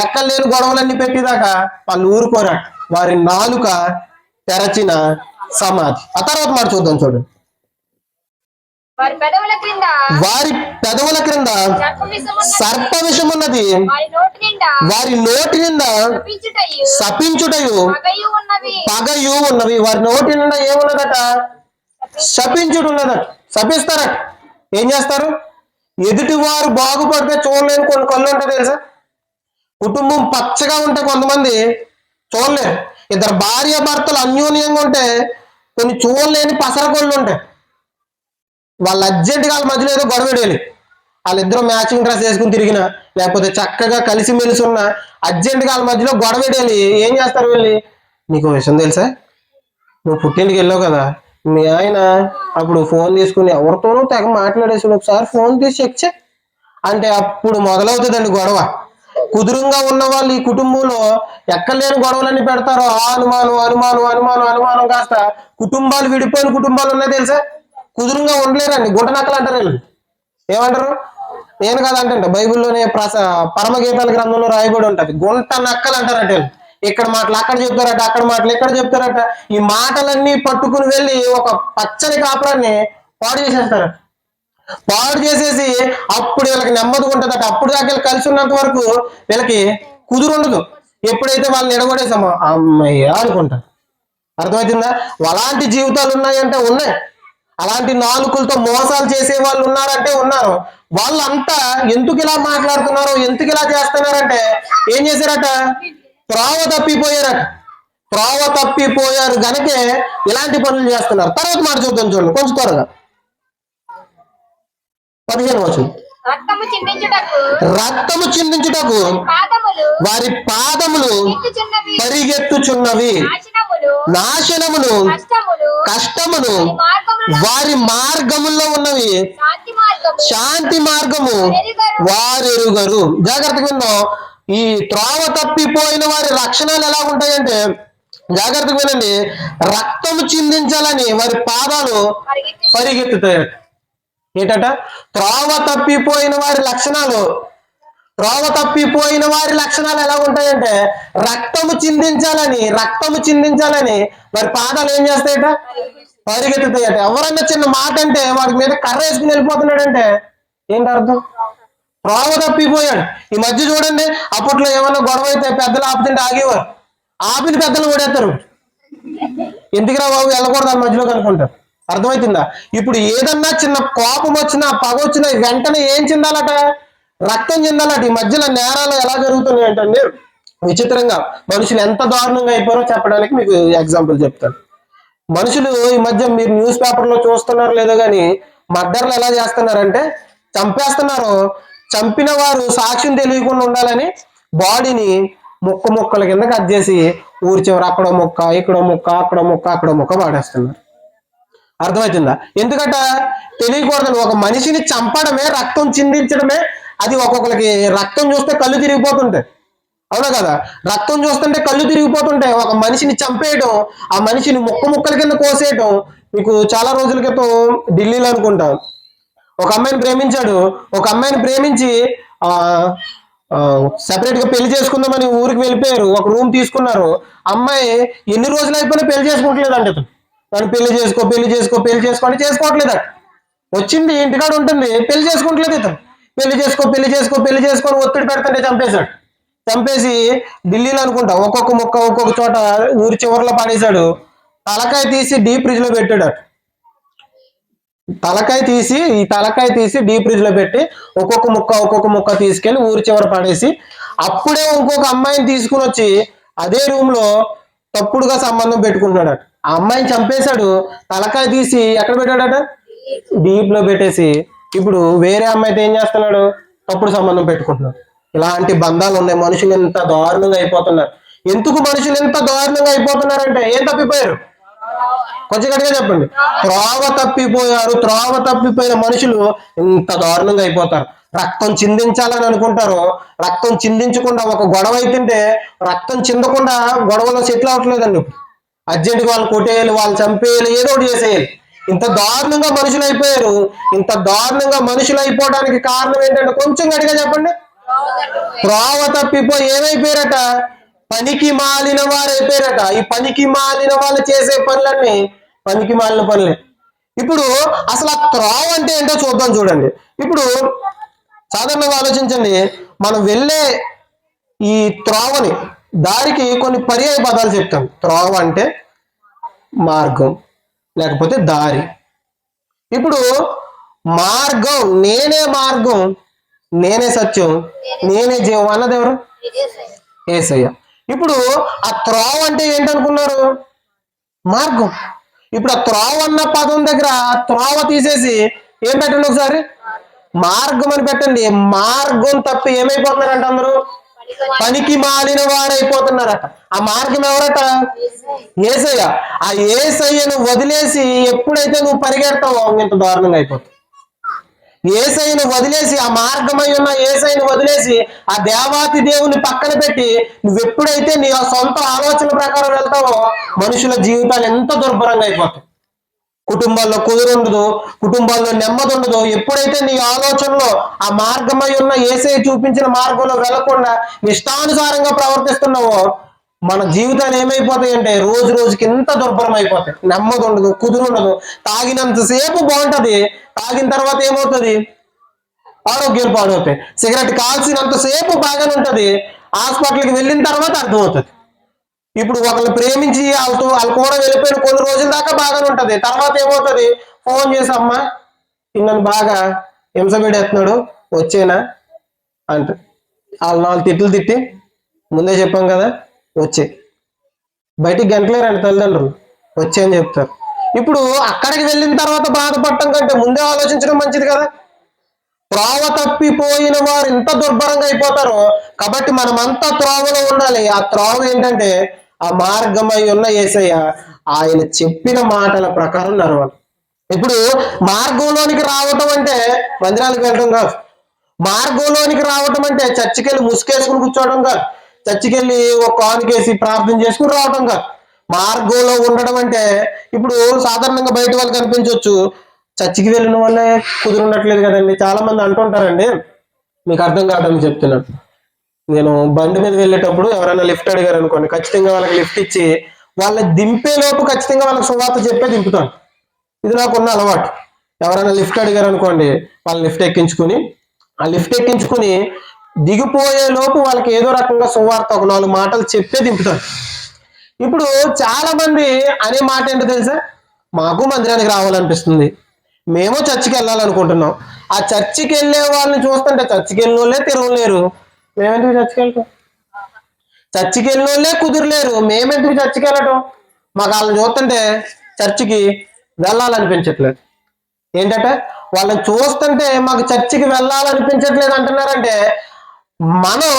ఎక్కడ లేని గొడవలన్నీ పెట్టేదాకా వాళ్ళు ఊరుకోరట. వారి నాలుక తెరచిన సమాధి. ఆ తర్వాత మాట చూద్దాం చూడండి. వారి పెదవుల క్రింద సర్ప విషం ఉన్నది, వారి నోటి నిండా శపించుటయు పగయు ఉన్నవి. వారి నోటి నిండా ఏమున్నదట? శపించుడు ఉన్నదట. శపిస్తారట. ఏం చేస్తారు? ఎదుటి వారు బాగుపడితే చూడలేని కొన్ని కళ్ళు ఉంటాయి తెలుసా? కుటుంబం పచ్చగా ఉంటే కొంతమంది చూడలేరు. ఇద్దరు భార్య భర్తలు అన్యోన్యంగా ఉంటే కొన్ని చూడలేని పసరకొళ్ళు ఉంటాయి. వాళ్ళు అర్జెంటుగా వాళ్ళ మధ్యలో ఏదో గొడవడేయాలి. వాళ్ళిద్దరూ మ్యాచింగ్ డ్రెస్ వేసుకుని తిరిగినా, లేకపోతే చక్కగా కలిసిమెలిసి ఉన్న అర్జెంటుగా వాళ్ళ మధ్యలో గొడవడేయాలి. ఏం చేస్తారు వీళ్ళు? నీకు విషయం తెలుసా? నువ్వు పుట్టింటికి వెళ్ళావు కదా, మీ ఆయన అప్పుడు ఫోన్ తీసుకుని ఎవరితోనూ తెగ మాట్లాడేసి ఒకసారి ఫోన్ తీసి చెక్ చేయి అంటే అప్పుడు మొదలవుతుందండి గొడవ. కుదురుగా ఉన్న వాళ్ళు ఈ కుటుంబంలో ఎక్కలేని గొడవలన్నీ పెడతారు. అనుమానం అనుమానం అనుమానం అనుమానం కాస్త కుటుంబాలు విడిపోయిన కుటుంబాలు ఉన్నాయి తెలుసా? కుదురుగా ఉండలేరండి. గుంట నక్కలు అంటారు వీళ్ళు. ఏమంటారు? నేను కాదంటే బైబిల్లోనే పరమగీతాల గ్రంథంలో రాయబడి ఉంటుంది. గుంట నక్కలు అంటారంటే ఇక్కడ మాటలు అక్కడ చెప్తారట, అక్కడ మాటలు ఇక్కడ చెప్తారట. ఈ మాటలన్నీ పట్టుకుని వెళ్ళి ఒక పచ్చని కాపురాన్ని పాడు చేసేస్తారు. పాడు చేసేసి అప్పుడు వీళ్ళకి నెమ్మదిగా ఉంటుందట. అప్పుడు దాకా వీళ్ళు కలిసి ఉన్నంత వరకు వీళ్ళకి కుదురు ఉండదు. ఎప్పుడైతే వాళ్ళని ఎడగొడేసామో అమ్మయ్య అనుకుంటారు. అర్థమవుతుందా? అలాంటి జీవితాలు ఉన్నాయంటే ఉన్నాయి. అలాంటి నాలుకలతో మోసాలు చేసే వాళ్ళు ఉన్నారంటే ఉన్నారు. వాళ్ళంతా ఎందుకు ఇలా మాట్లాడుతున్నారు, ఎందుకు ఇలా చేస్తున్నారంటే ఏం చేశారట? త్రోవ తప్పిపోయారట. త్రోవ తప్పిపోయారు గనకే ఇలాంటి పనులు చేస్తున్నారు. తర్వాత మాట చూద్దాం, చూడండి కొంచెం త్వరగా. 15వ వచనం. రక్తము చిందించుటకు రక్తము చిందించుటకు వారి పాదములు పరిగెత్తుచున్నవి, నాశనమును కష్టమును వారి మార్గముల్లో ఉన్నవి, శాంతి మార్గము వారెరుగరు. జాగ్రత్తగా విన్నాం. ఈ త్రోవ తప్పిపోయిన వారి లక్షణాలు ఎలా ఉంటాయంటే, జాగ్రత్తగా వినండి, రక్తము చిందించాలని వారి పాదాలు పరిగెత్తుతాయట. ఏంటట? త్రోవ తప్పిపోయిన వారి లక్షణాలు. త్రోవ తప్పిపోయిన వారి లక్షణాలు ఎలా ఉంటాయంటే, రక్తము చిందించాలని వారి పాదాలు ఏం చేస్తాయట? పరిగెత్తుతాయట. ఎవరన్నా చిన్న మాట అంటే వాడి మీద కర్ర వేసుకుని వెళ్ళిపోతున్నాడంటే ఏంటి అర్థం? త్రోవ తప్పిపోయాడు. ఈ మధ్య చూడండి, అప్పట్లో ఏమన్నా గొడవ అయితే పెద్దలు ఆపుతుంటే ఆగేవారు. ఆపిన పెద్దలు ఓడేస్తారు. ఎందుకురా బాబు వెళ్ళకూడదు అని మధ్యలో కనుక్కుంటారు. అర్థమవుతుందా? ఇప్పుడు ఏదన్నా చిన్న కోపం వచ్చినా, పగ వచ్చినా వెంటనే ఏం చెందాలట? రక్తం చెందాలట. ఈ మధ్యలో నేరాలు ఎలా జరుగుతున్నాయి అంటే విచిత్రంగా, మనుషులు ఎంత దారుణంగా అయిపోయారో చెప్పడానికి మీకు ఎగ్జాంపుల్ చెప్తాను. మనుషులు ఈ మధ్య మీరు న్యూస్ పేపర్లో చూస్తున్నారు లేదో కానీ, మర్డర్లు ఎలా చేస్తున్నారంటే చంపేస్తున్నారు. చంపిన వారు సాక్ష్యం తెలియకుండా ఉండాలని బాడీని ముక్కల కింద కట్ చేసి ఊరి చివర అక్కడో ముక్క, ఇక్కడో ముక్క, అక్కడో ముక్క, అక్కడో ముక్క పాడేస్తున్నారు. అర్థమవుతుందా? ఎందుకంట తెలియకూడదని. ఒక మనిషిని చంపడమే, రక్తం చిందించడమే, అది ఒక్కొక్కరికి రక్తం చూస్తే కళ్ళు తిరిగిపోతుంటాయి. అవునా కదా? రక్తం చూస్తుంటే కళ్ళు తిరిగిపోతుంటాయి. ఒక మనిషిని చంపేయడం, ఆ మనిషిని ముక్కల కింద కోసేయడం. మీకు చాలా రోజుల క్రితం ఢిల్లీలో అనుకుంటా ఒక అమ్మాయిని ప్రేమించాడు. ఒక అమ్మాయిని ప్రేమించి సెపరేట్ గా పెళ్లి చేసుకుందామని ఊరికి వెళ్ళిపోయారు. ఒక రూమ్ తీసుకున్నారు. అమ్మాయి ఎన్ని రోజులు అయిపోయినా పెళ్లి చేసుకుంటలేదండి. తను పెళ్లి చేసుకో అని చేసుకోవట్లేదట. వచ్చింది ఇంటికాడ ఉంటుంది, పెళ్లి చేసుకుంటలేదు. ఇతను పెళ్లి చేసుకొని ఒత్తిడి పెడతాంటే చంపేశాడు. చంపేసి ఢిల్లీలో అనుకుంటా ఒక్కొక్క ముక్క ఒక్కొక్క చోట ఊరి చివరిలో పడేశాడు. తలకాయ తీసి డీప్ ఫ్రిడ్జ్ లో పెట్టాడు. తలకాయ తీసి డీప్ ఫ్రిడ్జ్ లో పెట్టి ఒక్కొక్క ముక్క తీసుకెళ్లి ఊరి చివర పడేసి, అప్పుడే ఇంకొక అమ్మాయిని తీసుకుని వచ్చి అదే రూమ్ లో తప్పుడుగా సంబంధం పెట్టుకుంటున్నాడట. ఆ అమ్మాయిని చంపేశాడు. తలకాయ తీసి ఎక్కడ పెట్టాడట? డీప్ లో పెట్టేసి ఇప్పుడు వేరే అమ్మాయితో ఏం చేస్తున్నాడు? తప్పుడు సంబంధం పెట్టుకుంటున్నాడు. ఇలాంటి బంధాలు ఉన్నాయి. మనుషులు ఎంత దారుణంగా అయిపోతున్నారు. ఎందుకు మనుషులు ఎంత దారుణంగా అయిపోతున్నారంటే ఏం తప్పిపోయారు? కొంచెం గట్టిగా చెప్పండి. త్రోవ తప్పిపోయారు. త్రోవ తప్పిపోయిన మనుషులు ఇంత దారుణంగా అయిపోతారు. రక్తం చిందించాలని అనుకుంటారు. రక్తం చిందించకుండా ఒక గొడవ అవుతుంటే రక్తం చిందకుండా గొడవలో సెటిల్ అవ్వట్లేదండి. అర్జెంటుగా వాళ్ళు కొట్టేయాలి, వాళ్ళు చంపేయాలి, ఏదో ఒకటి చేసేయాలి. ఇంత దారుణంగా మనుషులు అయిపోయారు. ఇంత దారుణంగా మనుషులు అయిపోవడానికి కారణం ఏంటంటే కొంచెం గట్టిగా చెప్పండి. త్రోవ తప్పిపోయి ఏమైపోయారట? పనికి మాలిన వారు అయిపోయారట. ఈ పనికి మాలిన వాళ్ళు చేసే పనులన్నీ పనికి మాలిన పనులే. ఇప్పుడు అసలు ఆ త్రోవ అంటే ఏంటో చూద్దాం. చూడండి, ఇప్పుడు సాధారణంగా ఆలోచించండి. మనం వెళ్ళే ఈ త్రోవని, దారికి కొన్ని పర్యాయ పదాలు చెప్తాం. త్రోవ అంటే మార్గం, లేకపోతే దారి. ఇప్పుడు మార్గం, నేనే మార్గం, నేనే సత్యం, నేనే జీవం అన్నది ఎవరు? యేసయ్య. ఇప్పుడు ఆ త్రోవ అంటే ఏంటనుకున్నారు? మార్గం. ఇప్పుడు ఆ త్రోవ అన్న పదం దగ్గర త్రోవ తీసేసి ఏం పెట్టండి ఒకసారి? మార్గం అని పెట్టండి. మార్గం తప్పి ఏమైపోతున్నారంట? అందరూ పనికి మాలిన వారైపోతున్నారట. ఆ మార్గం ఎవరట? యేసయ్య. ఆ యేసయ్యను వదిలేసి ఎప్పుడైతే నువ్వు పరిగెడతావో ఇంత దారుణంగా అయిపోతావు. యేసయ్యను వదిలేసి, ఆ మార్గమై ఉన్న యేసయ్యను వదిలేసి ఆ దేవాతి దేవుని పక్కన పెట్టి నువ్వు ఎప్పుడైతే నీ సొంత ఆలోచన ప్రకారం వెళ్తావో మనుషుల జీవితాలు ఎంత దుర్భరంగా అయిపోతాయి. కుటుంబాల్లో కుదురుండదు, కుటుంబాల్లో నెమ్మది ఉండదు. ఎప్పుడైతే నీ ఆలోచనలో ఆ మార్గమై ఉన్న యేసయ్య చూపించిన మార్గంలో వెళ్లకుండా ఇష్టానుసారంగా ప్రవర్తిస్తున్నావో మన జీవితాలు ఏమైపోతాయి అంటే రోజు రోజుకి ఎంత దుర్భరం అయిపోతాయి. నెమ్మది ఉండదు, కుదురుండదు. తాగినంతసేపు బాగుంటది, తాగిన తర్వాత ఏమవుతుంది? ఆరోగ్యాలు పాడవుతాయి. సిగరెట్ కాల్చినంతసేపు బాగానే ఉంటది, హాస్పిటల్కి వెళ్ళిన తర్వాత అర్థమవుతుంది. ఇప్పుడు ఒకరిని ప్రేమించి వాళ్ళు కూడా వెళ్ళిపోయిన కొన్ని రోజుల దాకా బాగానే ఉంటది. తర్వాత ఏమవుతుంది, ఫోన్ చేసి అమ్మా నన్ను బాగా హింస పెడేస్తున్నాడు వచ్చేనా అంట. వాళ్ళు 4 తిట్లు తిట్టి ముందే చెప్పాం కదా వచ్చే, బయటికి గంటలేరండి తల్లిదండ్రులు వచ్చే అని చెప్తారు. ఇప్పుడు అక్కడికి వెళ్ళిన తర్వాత బాధపడటం కంటే ముందే ఆలోచించడం మంచిది కదా. త్రోవ తప్పిపోయిన వారు ఇంత దుర్భరంగా అయిపోతారు. కాబట్టి మనమంతా త్రోవలో ఉండాలి. ఆ త్రోవ ఏంటంటే ఆ మార్గమై ఉన్న యేసయ్య ఆయన చెప్పిన మాటల ప్రకారం నడవాలి. ఇప్పుడు మార్గంలోనికి రావటం అంటే మందిరాలకు వెళ్ళడం కాదు. మార్గంలోనికి రావటం అంటే చర్చికి వెళ్ళి ముసుకేసుకుని కూర్చోవడం కాదు. చర్చికి వెళ్ళి ఒక కానుకేసి ప్రార్థన చేసుకుని రావటం కాదు. మార్గంలో ఉండడం అంటే ఇప్పుడు సాధారణంగా బయట వాళ్ళు కనిపించవచ్చు, చర్చికి వెళ్ళిన వాళ్ళే కుదురున్నట్లేదు కదండి. చాలా మంది అంటుంటారండి, మీకు అర్థం కాదని చెప్తున్నాను. నేను బండి మీద వెళ్ళేటప్పుడు ఎవరైనా లిఫ్ట్ అడిగారు అనుకోండి, ఖచ్చితంగా వాళ్ళకి లిఫ్ట్ ఇచ్చి వాళ్ళని దింపే లోపు ఖచ్చితంగా వాళ్ళకి సువార్త చెప్పే దింపుతాను. ఇది నాకున్న అలవాటు. ఎవరైనా లిఫ్ట్ అడిగారు అనుకోండి, వాళ్ళ లిఫ్ట్ ఎక్కించుకుని దిగిపోయే లోపు వాళ్ళకి ఏదో రకంగా సువార్త ఒక 4 మాటలు చెప్పే దింపుతాను. ఇప్పుడు చాలా మంది అనే మాట ఏంటో తెలుసా, మాకు మందిరానికి రావాలనిపిస్తుంది, మేము చర్చికి వెళ్ళాలనుకుంటున్నాం. ఆ చర్చికి వెళ్ళే వాళ్ళని చూస్తుంటే చర్చికి వెళ్ళిన వాళ్ళే తిరగలేరు, మేమెందుకు చర్చికి వెళ్తాం? చర్చికి వెళ్ళిన వాళ్ళే కుదురలేరు, మేమెందుకు చర్చికి వెళ్ళటం? మాకు వాళ్ళని చూస్తుంటే చర్చికి వెళ్ళాలనిపించట్లేదు. ఏంటంటే వాళ్ళని చూస్తుంటే మాకు చర్చికి వెళ్ళాలనిపించట్లేదు అంటున్నారంటే, మనం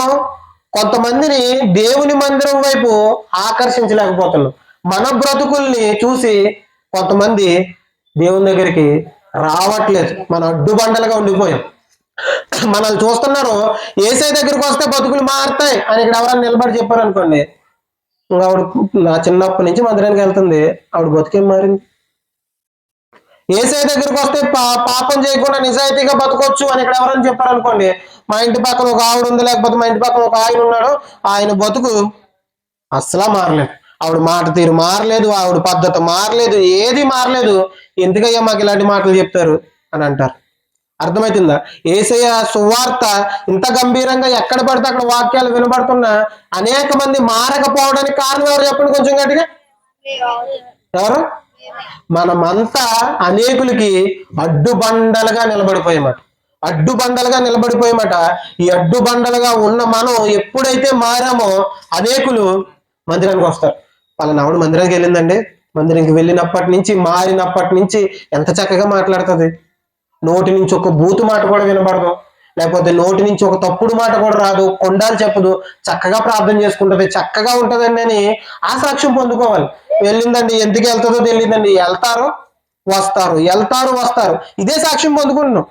కొంతమందిని దేవుని మందిరం వైపు ఆకర్షించలేకపోతున్నాం. మన బ్రతుకుల్ని చూసి కొంతమంది దేవుని దగ్గరికి రావట్లేదు. మన అడ్డుబండలుగా ఉండిపోయాం. మనల్ని చూస్తున్నారు, ఏసై దగ్గరికి వస్తే బతుకులు మారుతాయి అని ఇక్కడ ఎవరైనా నిలబడి చెప్పారు అనుకోండి, ఆవిడ నా చిన్నప్పటి నుంచి మందిరానికి వెళ్తుంది, ఆవిడ బతుకేం మారింది? ఏసై దగ్గరికి వస్తే పాపం చేయకుండా నిజాయితీగా బతకొచ్చు అని ఇక్కడ ఎవరైనా చెప్పారు అనుకోండి, మా ఇంటి పక్కన ఒక ఆవిడ ఉంది, లేకపోతే మా ఇంటి పక్కన ఒక ఆయన ఉన్నాడు, ఆయన బతుకు అస్సలా మారలేదు, ఆవిడ మాట తీరు మారలేదు, ఆవిడ పద్ధతి మారలేదు, ఏది మారలేదు, ఎందుకయ్యా మాకు ఇలాంటి మాటలు చెప్తారు అని అంటారు. అర్థమవుతుందా? యేసయ్య సువార్త ఇంత గంభీరంగా ఎక్కడ పడితే అక్కడ వాక్యాలు వినబడుతున్నా అనేక మంది మారకపోవడానికి కారణం ఎవరు చెప్పండి కొంచెం గట్టిగా. ఎవరు? మనమంతా అనేకులకి అడ్డుబండలుగా నిలబడిపోయామట. ఈ అడ్డుబండలుగా ఉన్న మనం ఎప్పుడైతే మారామో అనేకులు మందిరానికి వస్తారు. వాళ్ళ ఆవిడ మందిరానికి వెళ్ళిందండి, మందిరానికి వెళ్ళినప్పటి నుంచి మారినప్పటి నుంచి ఎంత చక్కగా మాట్లాడుతుంది. నోటి నుంచి ఒక బూతు మాట కూడా వినబడదు, లేకపోతే నోటి నుంచి ఒక తప్పుడు మాట కూడా రాదు, కొండాలు చెప్పదు, చక్కగా ప్రార్థన చేసుకుంటది, చక్కగా ఉంటదండి అని ఆ సాక్ష్యం పొందుకోవాలి. వెళ్ళిందండి, ఎందుకు వెళ్తుందో తెలియదండి, వెళ్తారు వస్తారు, ఇదే సాక్ష్యం పొందుకుంటున్నాం.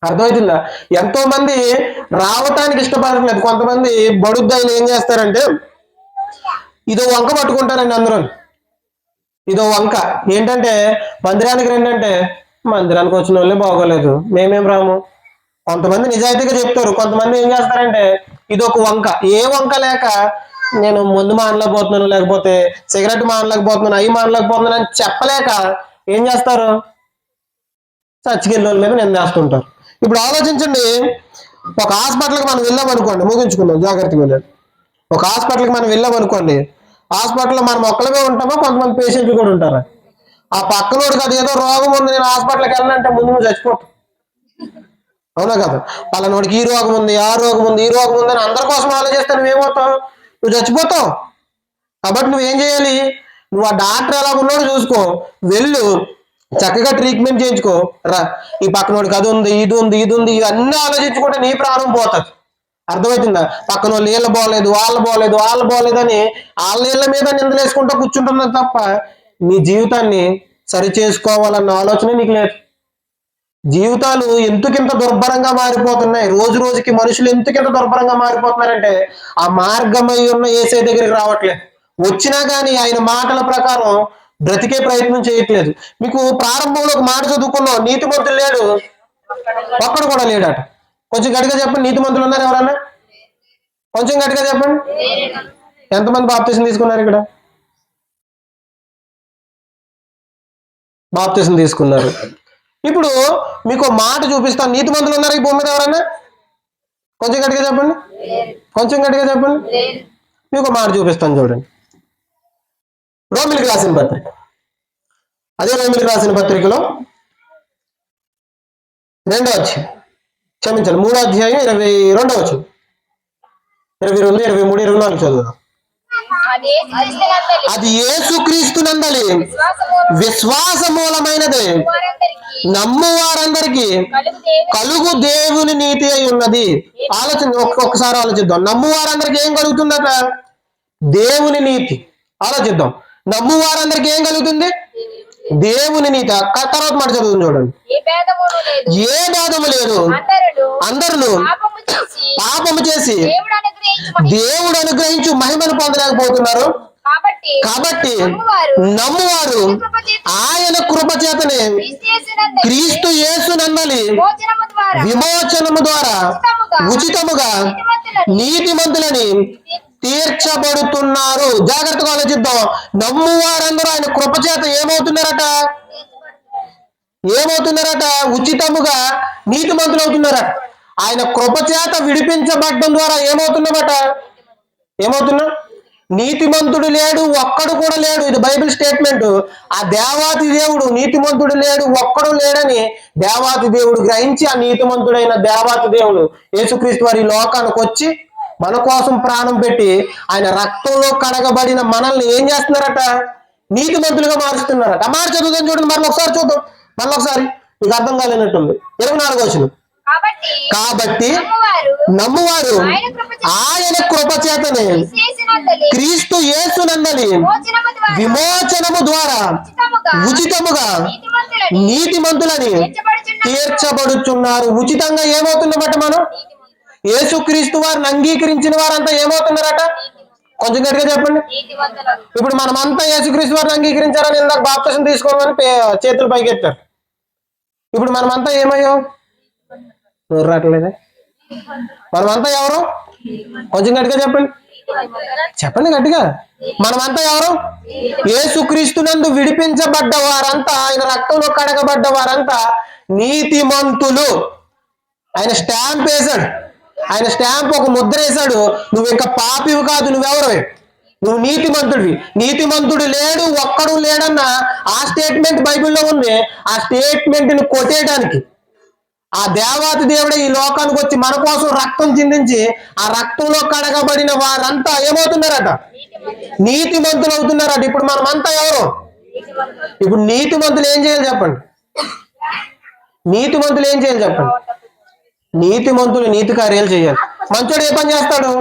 అర్థమవుతుందా? ఎంతో మంది రావటానికి ఇష్టపడట్లేదు. కొంతమంది బడుద్దాయిలు ఏం చేస్తారంటే ఇదో వంక పట్టుకుంటారండి. అందరూ ఇదో వంక ఏంటంటే, మందిరానికి రండి అంటే మందిరానికి వచ్చిన వాళ్ళే బాగోలేదు, మేమేం రాము. కొంతమంది నిజాయితీగా చెప్తారు, కొంతమంది ఏం చేస్తారంటే ఇదొక వంక. ఏ వంక లేక నేను ముందు మానలేకపోతున్నాను, లేకపోతే సిగరెట్ మానలేకపోతున్నాను, అవి మానలేకపోతున్నాను అని చెప్పలేక ఏం చేస్తారు, చర్చికి వెళ్ళిన వాళ్ళ మీద నిందేస్తుంటారు. ఇప్పుడు ఆలోచించండి, ఒక హాస్పిటల్కి మనం వెళ్ళాం అనుకోండి, ముగించుకుందాం జాగ్రత్తగా వెళ్ళాలి. ఒక హాస్పిటల్కి మనం వెళ్ళాం అనుకోండి, హాస్పిటల్లో మనం ఒక్కలమే ఉంటామా, కొంతమంది పేషెంట్లు కూడా ఉంటారా? ఆ పక్కనోడికి అది ఏదో రోగం ఉంది, నేను హాస్పిటల్కి వెళ్ళాలంటే ముందు నువ్వు చచ్చిపోతావు, అవునా కదా? పలానోడికి ఈ రోగం ఉంది, ఆ రోగం ఉంది, ఈ రోగం ఉంది అని అందరి కోసం ఆలోచిస్తే నువ్వేమవుతావు? నువ్వు చచ్చిపోతావు. కాబట్టి నువ్వేం చేయాలి, నువ్వు ఆ డాక్టర్ ఎలా ఉన్నాడో చూసుకో, వెళ్ళు చక్కగా ట్రీట్మెంట్ చేయించుకో రా. ఈ పక్కనోడికి అది ఉంది, ఇది ఉంది, ఇవన్నీ ఆలోచించుకుంటే నీ ప్రాణం పోతుంది. అర్థమవుతుందా? పక్కన వాళ్ళు వీళ్ళు బాగలేదు, వాళ్ళు బాగలేదు అని వాళ్ళ నీళ్ళ మీద నిందలేసుకుంటూ కూర్చుంటున్నది తప్ప నీ జీవితాన్ని సరి చేసుకోవాలన్న ఆలోచన నీకు లేదు. జీవితాలు ఎందుకింత దుర్భరంగా మారిపోతున్నాయి, రోజు రోజుకి మనుషులు ఎందుకింత దుర్భరంగా మారిపోతున్నారంటే ఆ మార్గమై ఉన్న యేసయ్య దగ్గరికి రావట్లేదు. వచ్చినా కానీ ఆయన మాటల ప్రకారం బ్రతికే ప్రయత్నం చేయట్లేదు. మీకు ప్రారంభంలో ఒక మాట చదువుకున్నాం, నీతిమంతులు లేడు, ఒక్కడు కూడా లేడట. కొంచెం గట్టిగా చెప్పండి, నీతిమంతులు ఉన్నారు ఎవరన్నా? కొంచెం గట్టిగా చెప్పండి. ఎంతమంది బాప్తీసం తీసుకున్నారు ఇక్కడ? బాప్తీసం తీసుకున్నారు. ఇప్పుడు మీకు మాట చూపిస్తాను, నీతిమంతులు ఉన్నారు ఈ భూమి మీద ఎవరన్నా? కొంచెం గట్టిగా చెప్పండి. మీకు మాట చూపిస్తాను చూడండి. రోమిలికి రాసిన పత్రిక, అదే రోమిలికి రాసిన పత్రికలో 2వ అధ్యాయం, క్షమించండి 3వ అధ్యాయం 22వ వచనం, 22, 23, 24 చదువుదాం. అది యేసుక్రీస్తు నందలి విశ్వాస మూలమైనదే నమ్ము వారందరికీ కలుగు దేవుని నీతి అయి ఉన్నది. ఒక్కసారి ఆలోచిద్దాం. నమ్ము వారందరికీ ఏం కలుగుతుందట? దేవుని నీతి. ఆలోచిద్దాం. నమ్ము వారందరికీ ఏం కలుగుతుంది? దేవుని నీతి. తర్వాత మాట చదువుతుంది చూడండి. ఏ భేదము లేదు, అందరూ పాపము చేసి దేవుడు అనుగ్రహించు మహిమను పొందలేకపోతున్నారు. కాబట్టి నమ్మువారు ఆయన కృప చేతనే క్రీస్తు యేసునందలి విమోచనము ద్వారా ఉచితముగా నీతిమంతులని తీర్చబడుతున్నారు. జాగ్రత్తగా ఆలోచిద్దాం. నమ్ము వారందరూ ఆయన కృప చేత ఏమవుతున్నారట? ఉచితముగా నీతిమంతులు అవుతున్నారట. ఆయన కృప చేత విడిపించబడడం ద్వారా ఏమవుతున్నా? నీతిమంతుడు లేడు, ఒక్కడు కూడా లేడు. ఇది బైబిల్ స్టేట్మెంట్. ఆ దేవాతి దేవుడు నీతిమంతుడు లేడు, ఒక్కడు లేడని దేవాతి దేవుడు గ్రహించి, ఆ నీతిమంతుడైన దేవాతి దేవుడు యేసుక్రీస్తు వారి లోకానికి వచ్చి మన కోసం ప్రాణం పెట్టి ఆయన రక్తంలో కడగబడిన మనల్ని ఏం చేస్తున్నారట? నీతిమంతులుగా మారుస్తున్నారట. ఆ మాట చదువుదాం చూడండి, మరొకసారి చూద్దాం. మరొకసారి మీకు అర్థం కాలేనట్టుంది. 24వ వచనం. కాబట్టి నమ్మువారు ఆయన కృప చేతనే క్రీస్తు యేసునందలి విమోచనము ద్వారా ఉచితముగా నీతిమంతులని తీర్చబడుచున్నారు. ఉచితంగా ఏమవుతున్నమాట? మనం యేసుక్రీస్తు వారిని అంగీకరించిన వారంతా ఏమవుతున్నారట? కొంచెం గట్టిగా చెప్పండి. ఇప్పుడు మనమంతా యేసుక్రీస్తు వారిని అంగీకరించారని ఇందాక బాప్తిసం తీసుకోమని చేతులు పైకెత్తారు. ఇప్పుడు మనమంతా ఏమయ్యాం? రావట్లేదా? మనమంతా ఎవరు? కొంచెం గట్టిగా చెప్పండి గట్టిగా. మనమంతా ఎవరు? యేసుక్రీస్తునందు విడిపించబడ్డ వారంతా, ఆయన రక్తంలో కడగబడ్డ వారంతా నీతిమంతులు. ఆయన స్టాంప్ వేశాడు. ఆయన స్టాంప్ ఒక ముద్ర వేశాడు. నువ్వు ఇంకా పాపివి కాదు, నువ్వెవరవే? నువ్వు నీతిమంతుడివి. నీతిమంతుడు లేడు, ఒక్కడు లేడన్న ఆ స్టేట్మెంట్ బైబిల్లో ఉంది. ఆ స్టేట్మెంట్ ని కొట్టేయడానికి ఆ దేవాతి దేవుడే ఈ లోకానికి వచ్చి మన కోసం రక్తం చిందించి ఆ రక్తంలో కడగబడిన వారంతా ఏమవుతున్నారట? నీతిమంతులు అవుతున్నారట. ఇప్పుడు మనమంతా ఎవరు? ఇప్పుడు నీతిమంతులు ఏం చేయాలి చెప్పండి? నీతిమంతులు నీతి కార్యాలు చేయాలి. మంచోడు ఏ పని చేస్తాడు?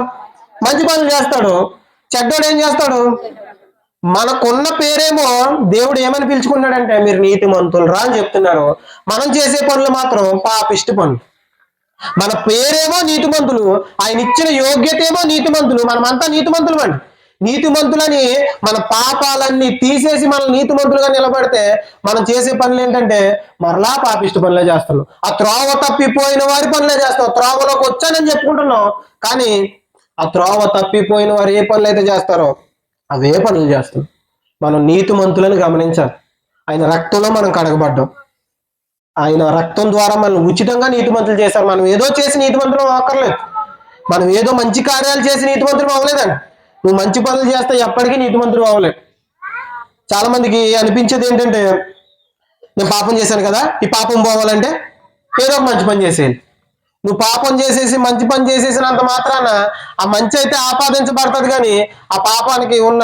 మంచి పనులు చేస్తాడు. చెడ్డోడు ఏం చేస్తాడు? మనకున్న పేరేమో దేవుడు ఏమని పిలుచుకున్నాడంటే మీరు నీతిమంతులు రా అని చెప్తున్నారు. మనం చేసే పనులు మాత్రం పాపిష్టి పనులు. మన పేరేమో నీతిమంతులు, ఆయన ఇచ్చిన యోగ్యత ఏమో నీతిమంతులు. మనమంతా నీతిమంతులు అండి. నీతిమంతులని మన పాపాలన్నీ తీసేసి మనం నీతిమంతులుగా నిలబడితే మనం చేసే పనులు ఏంటంటే మరలా పాపిష్టి పనులే చేస్తున్నాం. ఆ త్రోవ తప్పిపోయిన వారి పనులే చేస్తాం. త్రోవలోకి వచ్చానని చెప్పుకుంటున్నాం, కానీ ఆ త్రోవ తప్పిపోయిన వారు ఏ పనులు అయితే చేస్తారో అవే పనులు చేస్తాం. మనం నీతిమంతులను గమనించాలి. ఆయన రక్తంలో మనం కడగబడ్డాం. ఆయన రక్తం ద్వారా మనం ఉచితంగా నీతిమంతులు చేశారు. మనం ఏదో చేసి నీతిమంతులు అక్కర్లేదు. మనం ఏదో మంచి కార్యాలు చేసి నీతిమంతులు అవ్వలేదండి. నువ్వు మంచి పనులు చేస్తే ఎప్పటికీ నీతిమంతులు అవ్వలేదు. చాలా మందికి అనిపించేది ఏంటంటే నేను పాపం చేశాను కదా, ఈ పాపం పోవాలంటే ఏదో ఒక మంచి పని చేసేయాలి. నువ్వు పాపం చేసేసి మంచి పని చేసేసినంత మాత్రాన ఆ మంచి అయితే ఆపాదించబడుతుంది, కానీ ఆ పాపానికి ఉన్న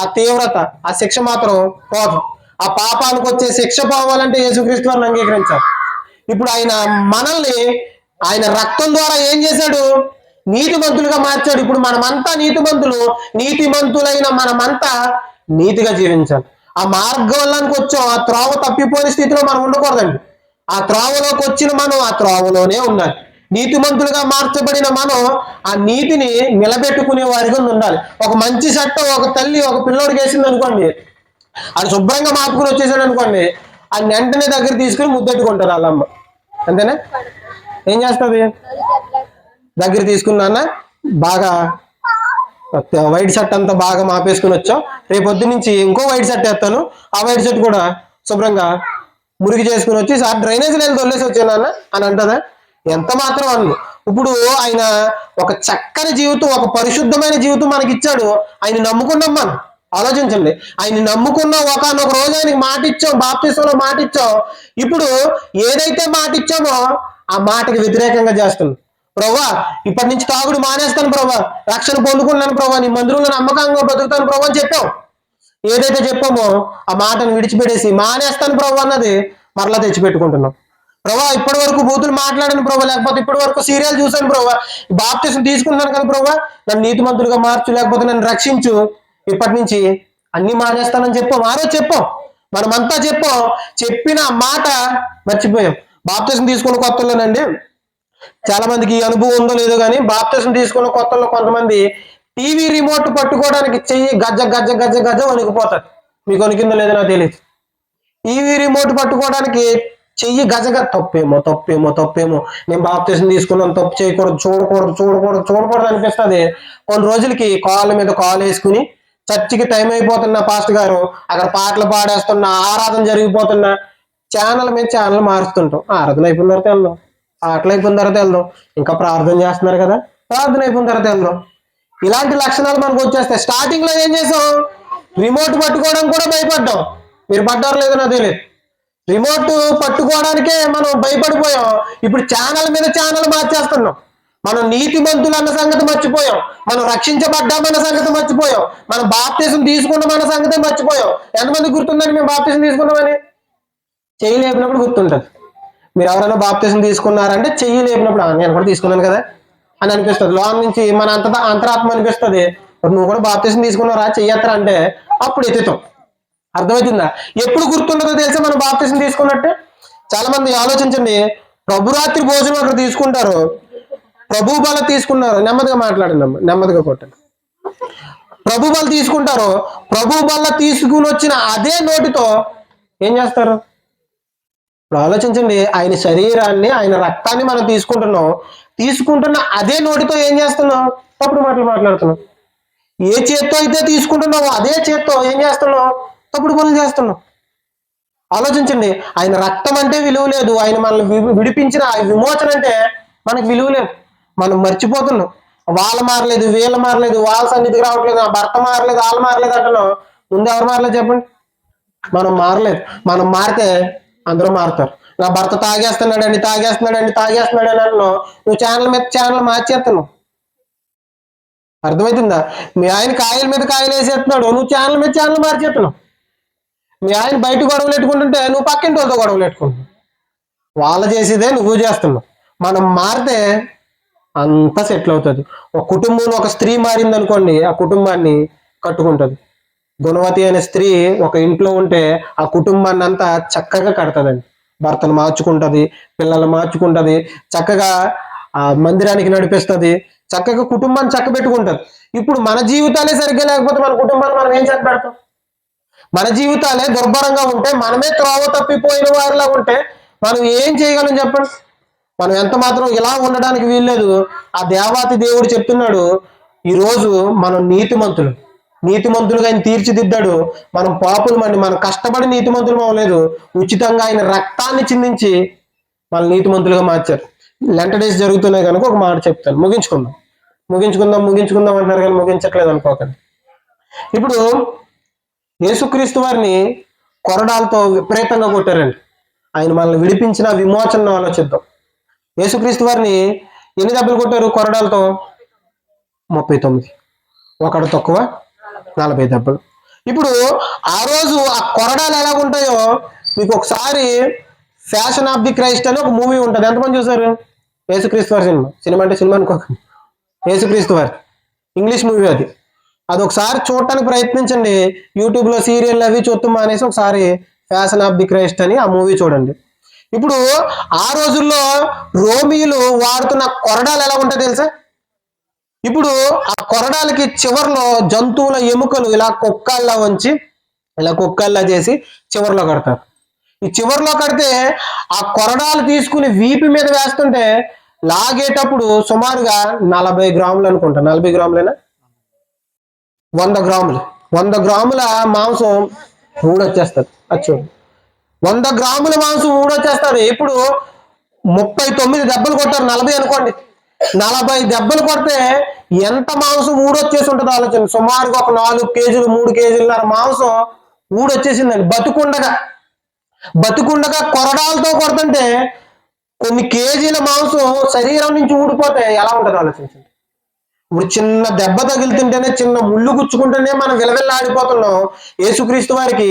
ఆ తీవ్రత, ఆ శిక్ష మాత్రం పోదు. ఆ పాపానికి వచ్చే శిక్ష పోవాలంటే యేసుక్రీస్తు వారిని అంగీకరించాలి. ఇప్పుడు ఆయన మనల్ని ఆయన రక్తం ద్వారా ఏం చేశాడు? నీతిమంతులుగా మార్చాడు. ఇప్పుడు మనమంతా నీతిమంతులు. నీతిమంతులైన మనమంతా నీతిగా జీవించాలి. ఆ మార్గంలోకి వచ్చాం. ఆ త్రోవ తప్పిపోయిన స్థితిలో మనం ఉండకూడదండి. ఆ త్రోవలోకి వచ్చిన మనం ఆ త్రోవలోనే ఉండాలి. నీతిమంతులుగా మార్చబడిన మనం ఆ నీతిని నిలబెట్టుకునే వారిగా ఉండాలి. ఒక మంచి చట్టం ఒక తల్లి ఒక పిల్లోడికి వేసింది అనుకోండి, అది శుభ్రంగా మాపుకుని వచ్చేసాడు అనుకోండి, ఆ వెంటనే దగ్గర తీసుకుని ముద్దెట్టుకుంటారు వాళ్ళమ్మ. అంతేనా? ఏం చేస్తుంది? దగ్గర తీసుకున్నా బాగా వైట్ షర్ట్ అంతా బాగా మాపేసుకుని వచ్చాం, రేపొద్దు నుంచి ఇంకో వైట్ షర్ట్ వేస్తాను, ఆ వైట్ షర్ట్ కూడా శుభ్రంగా మురికి చేసుకుని వచ్చి సార్ డ్రైనేజ్ నేను తొలేసి వచ్చానన్న అని అంటదా? ఎంత మాత్రం అన్ను. ఇప్పుడు ఆయన ఒక చక్కని జీవితం, ఒక పరిశుద్ధమైన జీవితం మనకి ఇచ్చాడు. ఆయన నమ్ముకున్నాం మనం. ఆలోచించండి. ఆయన్ని నమ్ముకున్న ఒకనొక రోజు ఆయనకి మాట ఇచ్చాం, బాప్తిసంలో మాట ఇచ్చాం. ఇప్పుడు ఏదైతే మాట ఇచ్చామో ఆ మాటకి వ్యతిరేకంగా చేస్తున్నాం. ప్రభా ఇప్పటి నుంచి తాగుడు మానేస్తాను ప్రభా, రక్షణ పొందుకున్నాను ప్రభా, నీ మందిరంలో నమ్మకంగా బతుకుతాను ప్రభా అని చెప్పాం. ఏదైతే చెప్పామో ఆ మాటను విడిచిపెట్టేసి మానేస్తాను ప్రభా అన్నది మరలా తెచ్చిపెట్టుకుంటున్నాం. ప్రభా ఇప్పటి వరకు బూతులు మాట్లాడాను ప్రభా, లేకపోతే ఇప్పటి వరకు సీరియల్ చూశాను ప్రభా, బాప్తిసం తీసుకున్నాను కదా ప్రభా, నన్ను నీతిమంతులుగా మార్చు, లేకపోతే నన్ను రక్షించు, ఇప్పటి నుంచి అన్ని మానేస్తానని చెప్పాం. ఆ రోజు చెప్పాం, మనమంతా చెప్పాం. చెప్పిన మాట మర్చిపోయాం. బాప్తిసం తీసుకున్న కొత్తలోనండి చాలా మందికి ఈ అనుభవం ఉందో లేదో కానీ, బాప్తిసం తీసుకున్న కొత్తలో కొంతమంది టీవీ రిమోట్ పట్టుకోవడానికి చెయ్యి గజ్జ గజ్జ గజ్జ గజ్జ వణికిపోతారు. మీకు వణికిందో లేదో నాకు తెలియదు. టీవీ రిమోట్ పట్టుకోవడానికి చెయ్యి గజగ తప్పేమో తప్పేమో తప్పేమో, నేను బాప్తిసం తీసుకున్నాను, తప్పు చేయకూడదు, చూడకూడదు చూడకూడదు చూడకూడదు అనిపిస్తుంది. కొన్ని రోజులకి కాళ్ళ మీద కాలు వేసుకుని చర్చికి టైం అయిపోతున్నా, పాస్టర్ గారు అక్కడ పాటలు పాడేస్తున్నా, ఆరాధన జరిగిపోతున్నా, ఛానల్ మీద ఛానల్ మారుస్తుంటాం. ఆరాధన అయిపోయిన తర్వాత వెళ్దాం, పాటలు అయిపోయిన తర్వాత వెళ్దాం, ఇంకా ప్రార్థన చేస్తున్నారు కదా, ప్రార్థన అయిపోయిన తర్వాత వెళ్దాం. ఇలాంటి లక్షణాలు మనకు వచ్చేస్తాయి. స్టార్టింగ్ లో ఏం చేసాం, రిమోట్ పట్టుకోవడం కూడా భయపడ్డాం. మీరు పడ్డారు లేదో నాకు తెలియదు. రిమోట్ పట్టుకోవడానికే మనం భయపడిపోయాం. ఇప్పుడు ఛానల్ మీద ఛానల్ మార్చేస్తున్నాం. మనం నీతిమంతులు అన్న సంగతి మర్చిపోయాం, మనం రక్షించబడ్డామన్న సంగతి మర్చిపోయాం, మనం బాప్తిసం తీసుకున్నామన్న సంగతి మర్చిపోయాం. ఎంతమంది గుర్తుందండి మేము బాప్తిసం తీసుకున్నామని? చెయ్యి లేపినప్పుడు గుర్తుంటది. మీరు ఎవరైనా బాప్తిసం తీసుకున్నారంటే చెయ్యి లేపినప్పుడు నేను కూడా తీసుకున్నాను కదా అని అనిపిస్తుంది. లోన్ నుంచి మన అంతరాత్మ అనిపిస్తుంది, నువ్వు కూడా బాప్తిసం తీసుకున్నారా చెయ్యత్తరా అంటే అప్పుడు ఎత్తుతాం. అర్థమవుతుందా? ఎప్పుడు గుర్తుండదో తెలుసా మనం బాప్తిసం తీసుకున్నట్టే? చాలా మంది ఆలోచించండి, ప్రభురాత్రి భోజనం అక్కడ తీసుకుంటారు, ప్రభు బల తీసుకున్నారు, నెమ్మదిగా మాట్లాడండి, నెమ్మదిగా కొట్టండి. ప్రభు బల తీసుకుంటారు, ప్రభు బల తీసుకుని వచ్చిన అదే నోటితో ఏం చేస్తారు? ఇప్పుడు ఆలోచించండి, ఆయన శరీరాన్ని ఆయన రక్తాన్ని మనం తీసుకుంటున్న అదే నోటితో ఏం చేస్తున్నాం? తప్పుడు మాటలు మాట్లాడుతున్నాం. ఏ చేత్తో అయితే తీసుకుంటున్నావో అదే చేత్తో ఏం చేస్తున్నావు? తప్పుడు పనులు చేస్తున్నాం. ఆలోచించండి, ఆయన రక్తం అంటే విలువ లేదు, ఆయన మనల్ని విడిపించిన ఆ విమోచన అంటే మనకు విలువ లేదు. మనం మర్చిపోతున్నాం. వాళ్ళ మారలేదు, వీళ్ళ మారలేదు, వాళ్ళ సన్నిధికి రావట్లేదు, ఆ భర్త మారలేదు, వాళ్ళు మారలేదు అంటున్నాం. ముందు ఎవరు మారలేదు చెప్పండి? మనం మారలేదు. మనం మారితే అందరూ మారుతారు. నా భర్త తాగేస్తున్నాడండి తాగేస్తున్నాడు అని అన్నావు, నువ్వు ఛానల్ మీద ఛానల్ మార్చేస్తున్నావు. అర్థమవుతుందా? మీ ఆయన కాయల మీద కాయలు వేసేస్తున్నాడు, నువ్వు ఛానల్ మీద ఛానల్ మార్చేస్తున్నావు. మీ ఆయన బయట గొడవలు పెట్టుకుంటుంటే నువ్వు పక్కింటి వాళ్ళతో గొడవలు పెట్టుకుంటున్నావు. వాళ్ళు చేసేదే నువ్వు చేస్తున్నావు. మనం మారితే అంతా సెటిల్ అవుతుంది. ఒక కుటుంబంలో ఒక స్త్రీ మారింది అనుకోండి, ఆ కుటుంబాన్ని కట్టుకుంటుంది. గుణవతి అనే స్త్రీ ఒక ఇంట్లో ఉంటే ఆ కుటుంబాన్ని అంతా చక్కగా కడతదండి. భర్తను మార్చుకుంటది, పిల్లలు మార్చుకుంటది, చక్కగా ఆ మందిరానికి నడిపిస్తుంది, చక్కగా కుటుంబాన్ని చక్క పెట్టుకుంటది. ఇప్పుడు మన జీవితాలే సరిగ్గా లేకపోతే మన కుటుంబాన్ని మనం ఏం చక్క పెడతాం? మన జీవితాలే దుర్భరంగా ఉంటే, మనమే త్రోవ తప్పిపోయిన వారిలా ఉంటే మనం ఏం చేయగలం చెప్పండి? మనం ఎంత మాత్రం ఇలా ఉండడానికి వీల్లేదు. ఆ దేవాతి దేవుడు చెప్తున్నాడు, ఈరోజు మనం నీతిమంతులుగా ఆయన తీర్చిదిద్దాడు. మనం పాపులమండి, మనం కష్టపడి నీతిమంతులు అవ్వలేదు, ఉచితంగా ఆయన రక్తాన్ని చిందించి మన నీతిమంతులుగా మార్చారు. లెంట డేస్ జరుగుతున్నాయి కనుక ఒక మాట చెప్తాను, ముగించుకుందాం అంటారు కానీ ముగించట్లేదు అనుకోకండి. ఇప్పుడు యేసుక్రీస్తు వారిని కొరడాలతో విపరీతంగా కొట్టారండి. ఆయన మనల్ని విడిపించిన విమోచన ఆలోచిద్దాం. యేసుక్రీస్తు వారిని ఎన్ని దెబ్బలు కొట్టారు కొరడాలతో? 39. ఒకడు తక్కువ 40 దెబ్బలు. ఇప్పుడు ఆ రోజు ఆ కొరడాలు ఎలా ఉంటాయో మీకు ఒకసారి ఫ్యాషన్ ఆఫ్ ది క్రైస్ట్ అని ఒక మూవీ ఉంటుంది. ఎంతమంది చూసారు? యేసుక్రీస్తు వారి సినిమా అంటే సినిమా అనుకోకండి, యేసుక్రీస్తు వారి ఇంగ్లీష్ మూవీ అది ఒకసారి చూడటానికి ప్రయత్నించండి. యూట్యూబ్లో సీరియల్ అవి చూస్తాం అనేసి ఒకసారి ఫ్యాషన్ ఆఫ్ ది క్రైస్ట్ అని ఆ మూవీ చూడండి. ఇప్పుడు ఆ రోజుల్లో రోమియోలు వాడుతున్న కొరడాలు ఎలా ఉంటాయి తెలుసా? ఇప్పుడు ఆ కొరడాలకి చివర్లో జంతువుల ఎముకలు ఇలా కుక్కల్లా వంచి ఇలా కుక్కల్లా చేసి చివర్లో కడతారు. ఈ చివర్లో కడితే ఆ కొరడాలు తీసుకుని వీపు మీద వేస్తుంటే లాగేటప్పుడు సుమారుగా 40 గ్రాములు అనుకుంటా, 40 గ్రాములేనా, 100 గ్రాముల మాంసం ఊడొచ్చేస్తుంది. అచ్చు 100 గ్రాముల మాంసం ఊడొచ్చేస్తుంది. ఇప్పుడు 39 దెబ్బలు కొట్టారు, 40 అనుకోండి, 40 దెబ్బలు కొడితే ఎంత మాంసం ఊడొచ్చేసి ఉంటుంది ఆలోచన. సుమారుగా ఒక 4 కేజీలు 3 కేజీలన్నర మాంసం ఊడొచ్చేసిందండి. బతుకుండగా కొరడాలతో కొడుతుంటే కొన్ని కేజీల మాంసం శరీరం నుంచి ఊడిపోతే ఎలా ఉంటుంది ఆలోచించండి. ఇప్పుడు చిన్న దెబ్బ తగులుతుంటేనే, చిన్న ముళ్ళు గుచ్చుకుంటేనే మనం విలవిల్లాడిపోతున్నాం. యేసుక్రీస్తు వారికి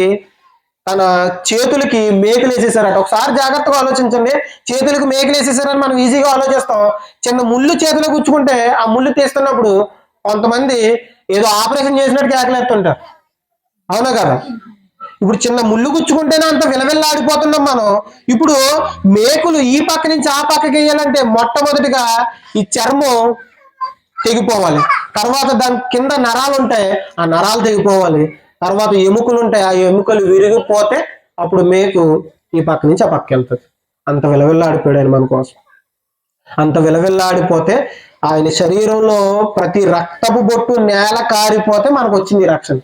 తన చేతులకి మేకులు వేసేసారట. ఒకసారి జాగ్రత్తగా ఆలోచించండి. చేతులకు మేకులు వేసేసారని మనం ఈజీగా ఆలోచిస్తాం. చిన్న ముళ్ళు చేతిలో గుచ్చుకుంటే ఆ ముళ్ళు తీస్తున్నప్పుడు కొంతమంది ఏదో ఆపరేషన్ చేసినట్టు కేకలేస్తుంటారు, అవునా కదా? ఇప్పుడు చిన్న ముళ్ళు గుచ్చుకుంటేనే అంత విలవిల్లాడిపోతున్నాం మనం. ఇప్పుడు మేకులు ఈ పక్క నుంచి ఆ పక్కకి వేయాలంటే మొట్టమొదటిగా ఈ చర్మం తెగిపోవాలి, తర్వాత దాని కింద నరాలు ఉంటాయి, ఆ నరాలు తెగిపోవాలి, తర్వాత ఎముకలు ఉంటాయి, ఆ ఎముకలు విరిగిపోతే అప్పుడు మేకు ఈ పక్క నుంచి ఆ పక్క వెళ్తుంది. అంత విలవిల్లాడిపోయాడు ఆయన మన కోసం. అంత విలవిల్లాడిపోతే ఆయన శరీరంలో ప్రతి రక్తపు బొట్టు నేల కారిపోతే మనకు వచ్చింది ఈ రక్షణ.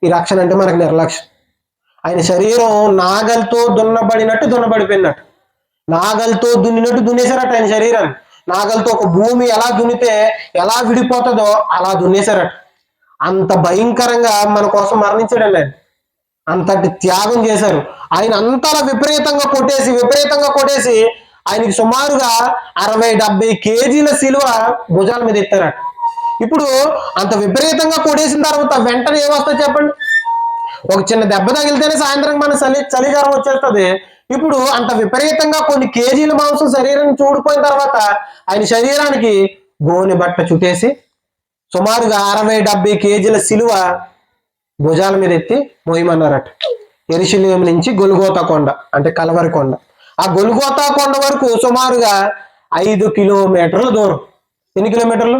ఈ రక్షణ అంటే మనకు నిర్లక్ష్యం. ఆయన శరీరం నాగలితో దున్నబడినట్టు దున్నబడిపోయినట్టు, నాగలితో దున్నినట్టు దున్నేశారట ఆయన శరీరాన్ని. నాగలితో ఒక భూమి ఎలా దున్నితే ఎలా విడిపోతుందో అలా దున్నేశారట. అంత భయంకరంగా మన కోసం మరణించాడండి ఆయన. అంతటి త్యాగం చేశారు. ఆయన అంతలా విపరీతంగా కొట్టేసి ఆయనకి సుమారుగా 60-70 కేజీల సిలువ భుజాల మీద ఎత్తారట. ఇప్పుడు అంత విపరీతంగా కొట్టేసిన తర్వాత వెంటనే ఏమొస్తా చెప్పండి? ఒక చిన్న దెబ్బ తగిలితేనే సాయంత్రం మన చలిగారం వచ్చేస్తుంది. ఇప్పుడు అంత విపరీతంగా కొన్ని కేజీల మాంసం శరీరం చూడిపోయిన తర్వాత ఆయన శరీరానికి గోనె బట్ట చుట్టేసి సుమారుగా 60-70 కేజీల సిలువ భుజాల మీద ఎత్తి మోయమన్నారట. యెరూషలేము నుంచి గొల్గోతా కొండ అంటే కలవరి కొండ, ఆ గొల్గోతా కొండ వరకు సుమారుగా 5 కిలోమీటర్ల దూరం. ఎన్ని కిలోమీటర్లు?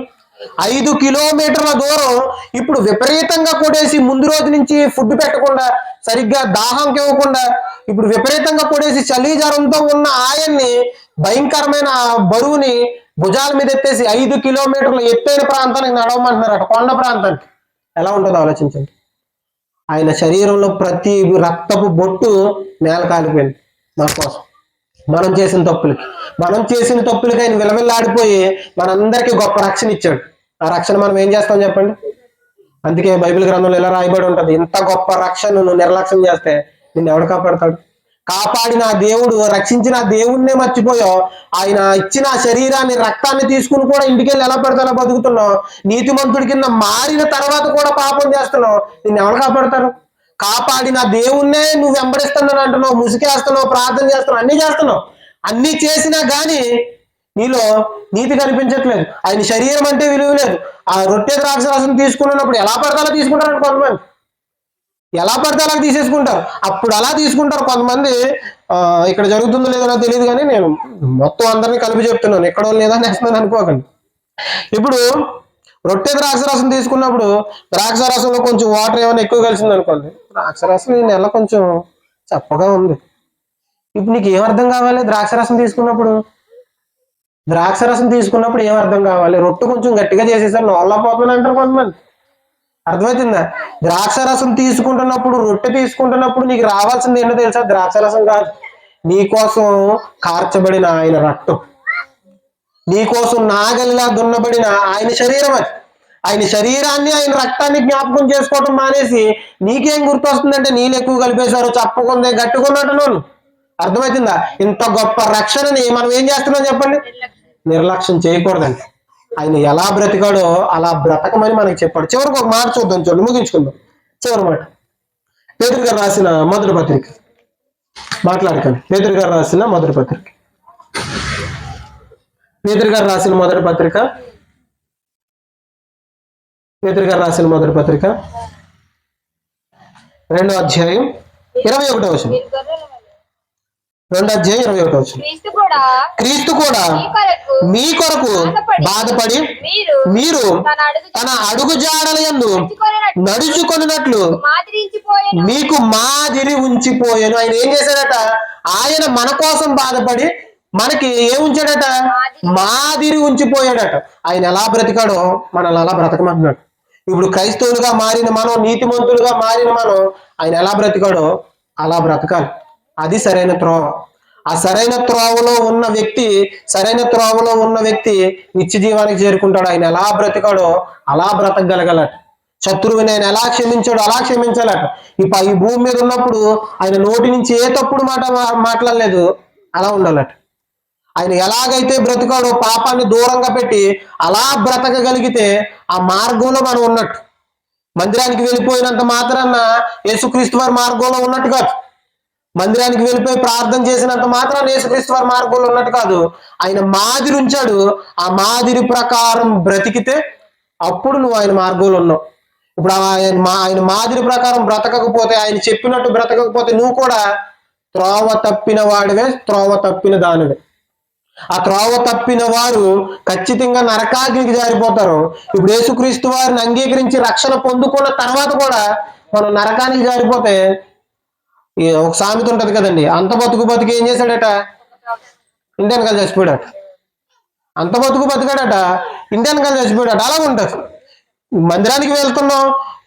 5 కిలోమీటర్ల దూరం. ఇప్పుడు విపరీతంగా కొట్టేసి ముందు రోజు నుంచి ఫుడ్ పెట్టకుండా, సరిగ్గా దాహంకి ఇవ్వకుండా, ఇప్పుడు విపరీతంగా కొట్టేసి చలి జ్వరంతో ఉన్న ఆయన్ని భయంకరమైన బరువుని భుజాల మీద ఎత్తేసి 5 కిలోమీటర్ల ఎత్తైన ప్రాంతానికి నడవమంటున్నారట, కొండ ప్రాంతానికి. ఎలా ఉంటుందో ఆలోచించండి. ఆయన శరీరంలో ప్రతి రక్తపు బొట్టు నేల కాలిపోయింది మన కోసం. మనం చేసిన తప్పులకి ఆయన విలవిల్లాడిపోయి మనందరికీ గొప్ప రక్షణ ఇచ్చాడు. ఆ రక్షణ మనం ఏం చేస్తాం చెప్పండి? అందుకే బైబిల్ గ్రంథంలో ఇలా రాయబడి ఉంటది, ఇంత గొప్ప రక్షణ నువ్వు నిర్లక్ష్యం చేస్తే నిన్ను ఎవడు కాపాడతాడు? కాపాడిన దేవుడు, రక్షించిన దేవుడినే మర్చిపోయావు. ఆయన ఇచ్చిన శరీరాన్ని, రక్తాన్ని తీసుకుని కూడా ఇంటికెళ్ళి ఎలా పెడతానో బతుకుతున్నావు. నీతిమంతుడి కింద మారిన తర్వాత కూడా పాపం చేస్తున్నావు. నిన్ను ఎవరు కాపాడతారు? కాపాడిన దేవుణ్ణే నువ్వు వెంబడిస్తున్నాను అంటున్నావు, ముసుకేస్తున్నావు, ప్రార్థన చేస్తున్నావు, అన్ని చేసినా గానీ నీలో నీతి కనిపించట్లేదు. ఆయన శరీరం అంటే విలువ లేదు. ఆ రొట్టె ద్రాక్ష రసం తీసుకున్నప్పుడు ఎలా పడతాలో తీసుకుంటారు కొంతమంది, ఎలా పడితే అలా తీసేసుకుంటారు. అప్పుడు అలా తీసుకుంటారు కొంతమంది. ఇక్కడ జరుగుతుందో లేదో నాకు తెలియదు, కానీ నేను మొత్తం అందరినీ కలిపి చెప్తున్నాను, ఎక్కడో లేదా నేస్తున్నాను అనుకోకండి. ఇప్పుడు రొట్టె ద్రాక్ష రసం తీసుకున్నప్పుడు ద్రాక్ష రసంలో కొంచెం వాటర్ ఏమైనా ఎక్కువ కలిసింది అనుకోండి, ద్రాక్ష రసం ఈ నెల కొంచెం చప్పగా ఉంది. ఇప్పుడు నీకు ఏం అర్థం కావాలి? ద్రాక్ష రసం తీసుకున్నప్పుడు ఏం అర్థం కావాలి? రొట్టె కొంచెం గట్టిగా చేసేసారు, నోళ్ళ పోతుంది అంటారు కొంతమంది. అర్థమవుతుందా? ద్రాక్ష రసం తీసుకుంటున్నప్పుడు, రొట్టె తీసుకుంటున్నప్పుడు నీకు రావాల్సింది ఏంటో తెలుసా? ద్రాక్ష రసం కాదు, నీకోసం కార్చబడిన ఆయన రక్తం, నీకోసం నాగలిలా దున్నబడిన ఆయన శరీరం. అది ఆయన శరీరాన్ని, ఆయన రక్తాన్ని జ్ఞాపకం చేసుకోవటం మానేసి నీకేం గుర్తొస్తుందంటే నీళ్ళు ఎక్కువ కలిపేశారు, చప్పకుందే, గట్టుకున్నట్టున్నాను. అర్థమవుతుందా? ఇంత గొప్ప రక్షణని మనం ఏం చేస్తున్నాం చెప్పండి? నిర్లక్ష్యం చేయకూడదండి. ఆయన ఎలా బ్రతికాడో అలా బ్రతకమని మనకి చెప్పాడు. చివరికి ఒక మాట చూద్దాం, చూడండి, ముగించుకుందాం. చివరి మాట పేతురు గారు రాసిన మొదటి పత్రిక, మాట్లాడకండి. పేతురు గారు రాసిన మొదటి పత్రిక, 2వ అధ్యాయం 21వ వచనం. 2వ అధ్యాయం 21వ వచనం. క్రీస్తు కూడా మీ కొరకు బాధపడి మీరు తన అడుగు జాడల యందు నడుచుకొనున్నట్లు మీకు మాదిరి ఉంచిపోయాను. ఆయన ఏం చేశాడట? ఆయన మన కోసం బాధపడి మనకి ఏం ఉంచాడట? మాదిరి ఉంచిపోయాడట. ఆయన ఎలా బ్రతికాడో మనల్ని అలా బ్రతకమంటున్నాడు. ఇప్పుడు క్రైస్తవులుగా మారిన మనం, నీతిమంతులుగా మారిన మనం, ఆయన ఎలా బ్రతికాడో అలా బ్రతకాలి. అది సరైన త్రోవ. ఆ సరైన త్రోవలో ఉన్న వ్యక్తి నిత్య జీవానికి చేరుకుంటాడు. ఆయన ఎలా బ్రతికాడో అలా బ్రతకగలగలట. శత్రువుని ఆయన ఎలా క్షమించాడో అలా క్షమించాలట. ఈ భూమి మీద ఉన్నప్పుడు ఆయన నోటి నుంచి ఏ తప్పుడు మాట మాట్లాడలేదు, అలా ఉండాలట. ఆయన ఎలాగైతే బ్రతికాడో పాపాన్ని దూరంగా పెట్టి అలా బ్రతకగలిగితే ఆ మార్గంలో మనం ఉన్నట్టు. మందిరానికి వెళ్ళిపోయినంత మాత్రాన యేసుక్రీస్తు వారి మార్గంలో ఉన్నట్టు కాదు. మందిరానికి వెళ్ళిపోయి ప్రార్థన చేసినంత మాత్రాన యేసుక్రీస్తు వారి మార్గంలో ఉన్నట్టు కాదు. ఆయన మాదిరి ఉంచాడు. ఆ మాదిరి ప్రకారం బ్రతికితే అప్పుడు నువ్వు ఆయన మార్గంలో ఉన్నావు. ఇప్పుడు ఆయన మాదిరి ప్రకారం బ్రతకకపోతే, ఆయన చెప్పినట్టు బ్రతకకపోతే నువ్వు కూడా త్రోవ తప్పిన వాడివే, త్రోవ తప్పిన దానివే. ఆ త్రోవ తప్పిన వారు ఖచ్చితంగా నరకాగ్నికి జారిపోతారు. ఇప్పుడు యేసుక్రీస్తు వారిని అంగీకరించి రక్షణ పొందుకున్న తర్వాత కూడా మనం నరకానికి జారిపోతే, ఒక సామెత ఉంటది కదండి, అంత బతుకు ఏం చేశాడట, ఇండియన్ కాలు చచ్చిపోయాడట. అంత బతికాడట, ఇండియన్ కాలు చచ్చిపోయాడట. అలా ఉంటది. మందిరానికి వెళ్తున్నాం,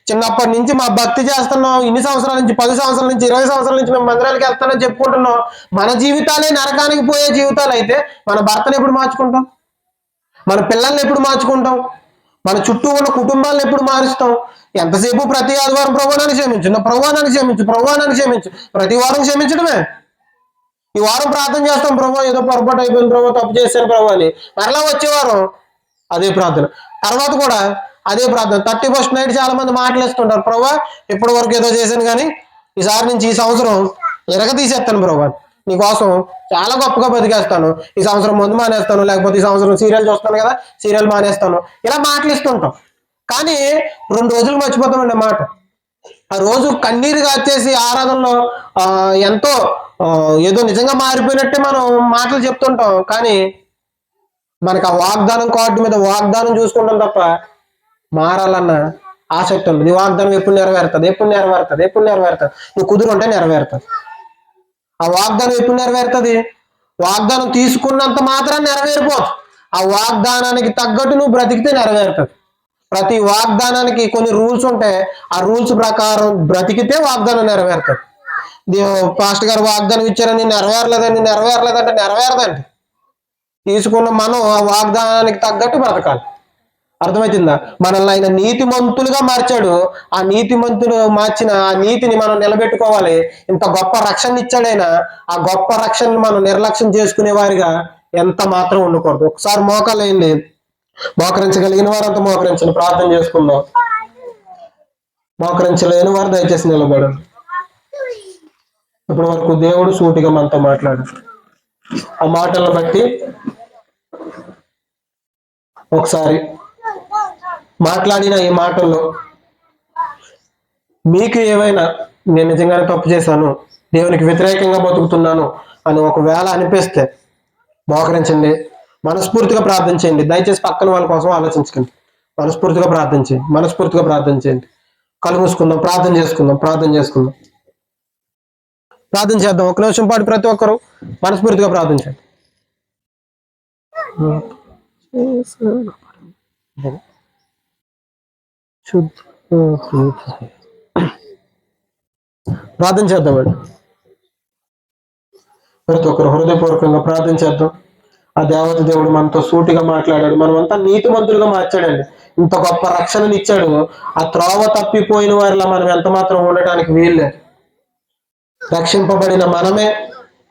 చిన్నప్పటి నుంచి మా భక్తి చేస్తున్నాం, ఇన్ని సంవత్సరాల నుంచి, 10 సంవత్సరాల నుంచి, 20 సంవత్సరాల నుంచి మేము మందిరానికి వెళ్తానని చెప్పుకుంటున్నాం. మన జీవితాలే నరకానికి పోయే జీవితాలు అయితే మన భర్తను ఎప్పుడు మార్చుకుంటాం? మన పిల్లల్ని ఎప్పుడు మార్చుకుంటాం? మన చుట్టూ ఉన్న కుటుంబాలను ఎప్పుడు మారుస్తాం? ఎంతసేపు ప్రతి ఆదివారం ప్రభువాన్ని క్షమించు, ప్రతి వారం క్షమించడమే. ఈ వారం ప్రార్థన చేస్తాం, ప్రభు ఏదో పొరపాటు అయిపోయింది ప్రభు, తప్పు చేశాను ప్రభు అని. మరలా వచ్చే వారం అదే ప్రార్థన, తర్వాత కూడా అదే ప్రార్థన. 31st నైట్ చాలా మంది మాట్లాడుతుంటారు, ప్రభు ఇప్పటి వరకు ఏదో చేశాను కానీ ఈసారి నుంచి ఈ సంవత్సరం ఎరగ తీసేస్తాను ప్రభు, నీకోసం చాలా గొప్పగా బతికేస్తాను, ఈ సంవత్సరం ముందు మానేస్తాను, లేకపోతే ఈ సంవత్సరం సీరియల్ చూస్తాను కదా సీరియల్ మానేస్తాను, ఇలా మాట్లాడుతుంటాం. కానీ 2 రోజులు మర్చిపోతామండి మాట. ఆ రోజు కన్నీరు కాచేసి ఆరాధనలో ఎంతో ఏదో నిజంగా మారిపోయినట్టే మనం మాటలు చెప్తుంటాం. కానీ మనకు ఆ వాగ్దానం కార్డు మీద వాగ్దానం చూసుకుంటాం తప్ప మారాలన్న ఆసక్తి ఉండదు. ఈ వాగ్దానం ఎప్పుడు నెరవేరుతుంది, నువ్వు కుదురుంటే నెరవేరుతుంది. ఆ వాగ్దానం ఎప్పుడు నెరవేరుతుంది? వాగ్దానం తీసుకున్నంత మాత్రం నెరవేరిపోదు. ఆ వాగ్దానానికి తగ్గట్టు నువ్వు బ్రతికితే నెరవేరుతుంది. ప్రతి వాగ్దానానికి కొన్ని రూల్స్ ఉంటాయి. ఆ రూల్స్ ప్రకారం బ్రతికితే వాగ్దానం నెరవేరుతుంది. పాస్టర్ గారు వాగ్దానం ఇచ్చారని నెరవేరలేదంటే నెరవేరదండి. తీసుకున్న మనం ఆ వాగ్దానానికి తగ్గట్టు బ్రతకాలి. అర్థమవుతుందా? మనల్ని ఆయన నీతిమంతులుగా మార్చాడు. ఆ నీతిమంతులు మార్చిన ఆ నీతిని మనం నిలబెట్టుకోవాలి. ఇంత గొప్ప రక్షణ ఇచ్చాడైనా ఆ గొప్ప రక్షణని మనం నిర్లక్ష్యం చేసుకునే వారిగా ఎంత మాత్రం ఉండకూడదు. ఒకసారి మోకాలేండి, మోకరించగలిగిన వారంతా మోకరించండి, ప్రార్థన చేసుకుందాం. మోకరించలేని వారు దయచేసి నిలబడండి. ఇప్పటి వరకు దేవుడు సూటిగా మనతో మాట్లాడాడు. ఆ మాటలను బట్టి ఒకసారి మాట్లాడిన ఈ మాటల్లో మీకు ఏమైనా నేను నిజంగానే తప్పు చేశాను, దేవునికి వ్యతిరేకంగా బతుకుతున్నాను అని ఒకవేళ అనిపిస్తే మోకరించండి, మనస్ఫూర్తిగా ప్రార్థన చేయండి. దయచేసి పక్కన వాళ్ళ కోసం ఆలోచించకండి. మనస్ఫూర్తిగా ప్రార్థన చేయండి. కళ్ళు మూసుకుందాం, ప్రార్థన చేసుకుందాం. ప్రార్థన చేద్దాం. 1 నిమిషం పాటు ప్రతి ఒక్కరు మనస్ఫూర్తిగా ప్రార్థన చేయండి. ప్రార్థన చేద్దామండి. ప్రతి ఒక్కరు హృదయపూర్వకంగా ప్రార్థన చేద్దాం. ఆ దేవత దేవుడు మనతో సూటిగా మాట్లాడాడు. మనమంతా నీతిమంతులుగా మార్చాడండి. ఇంత గొప్ప రక్షణని ఇచ్చాడు. ఆ త్రోవ తప్పిపోయిన వారిలా మనం ఎంత మాత్రం ఉండటానికి వీల్లేదు. రక్షింపబడిన మనమే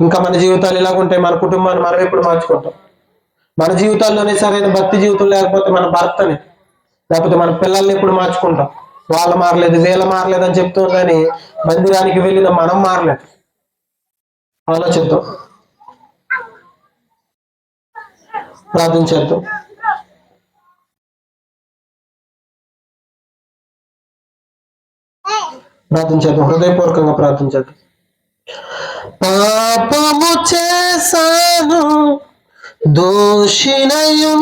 ఇంకా మన జీవితాలు ఇలాగుంటాయి. మన కుటుంబాన్ని మనం ఎప్పుడు మార్చుకుంటాం? మన జీవితాల్లోనే సరైన భక్తి జీవితం లేకపోతే మన భర్తని, లేకపోతే మన పిల్లల్ని ఎప్పుడు మార్చుకుంటాం? వాళ్ళు మారలేదు, వీళ్ళ మారలేదు అని చెప్తాం, కానీ మందిరానికి వెళ్ళిన మనం మారలేదు. ఆలోచిద్దాం, ప్రార్థన చేద్దాం. హృదయపూర్వకంగా ప్రార్థన చేద్దాం. పాపము చేశాను, దోషినయున్నాను,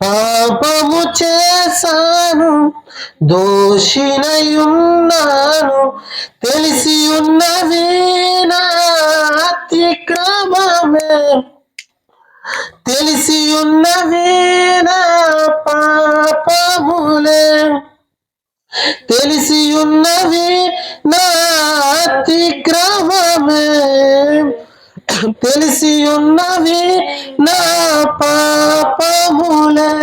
పాపము చేశాను, దోషినయున్నాను, తెలిసి ఉన్నది నా అతిక్రమమే, తెలిసి ఉన్నది నా పాపములే, తెలిసి ఉన్నవి నా అతిక్రమమే, తెలిసి ఉన్నవి నా పాపములే,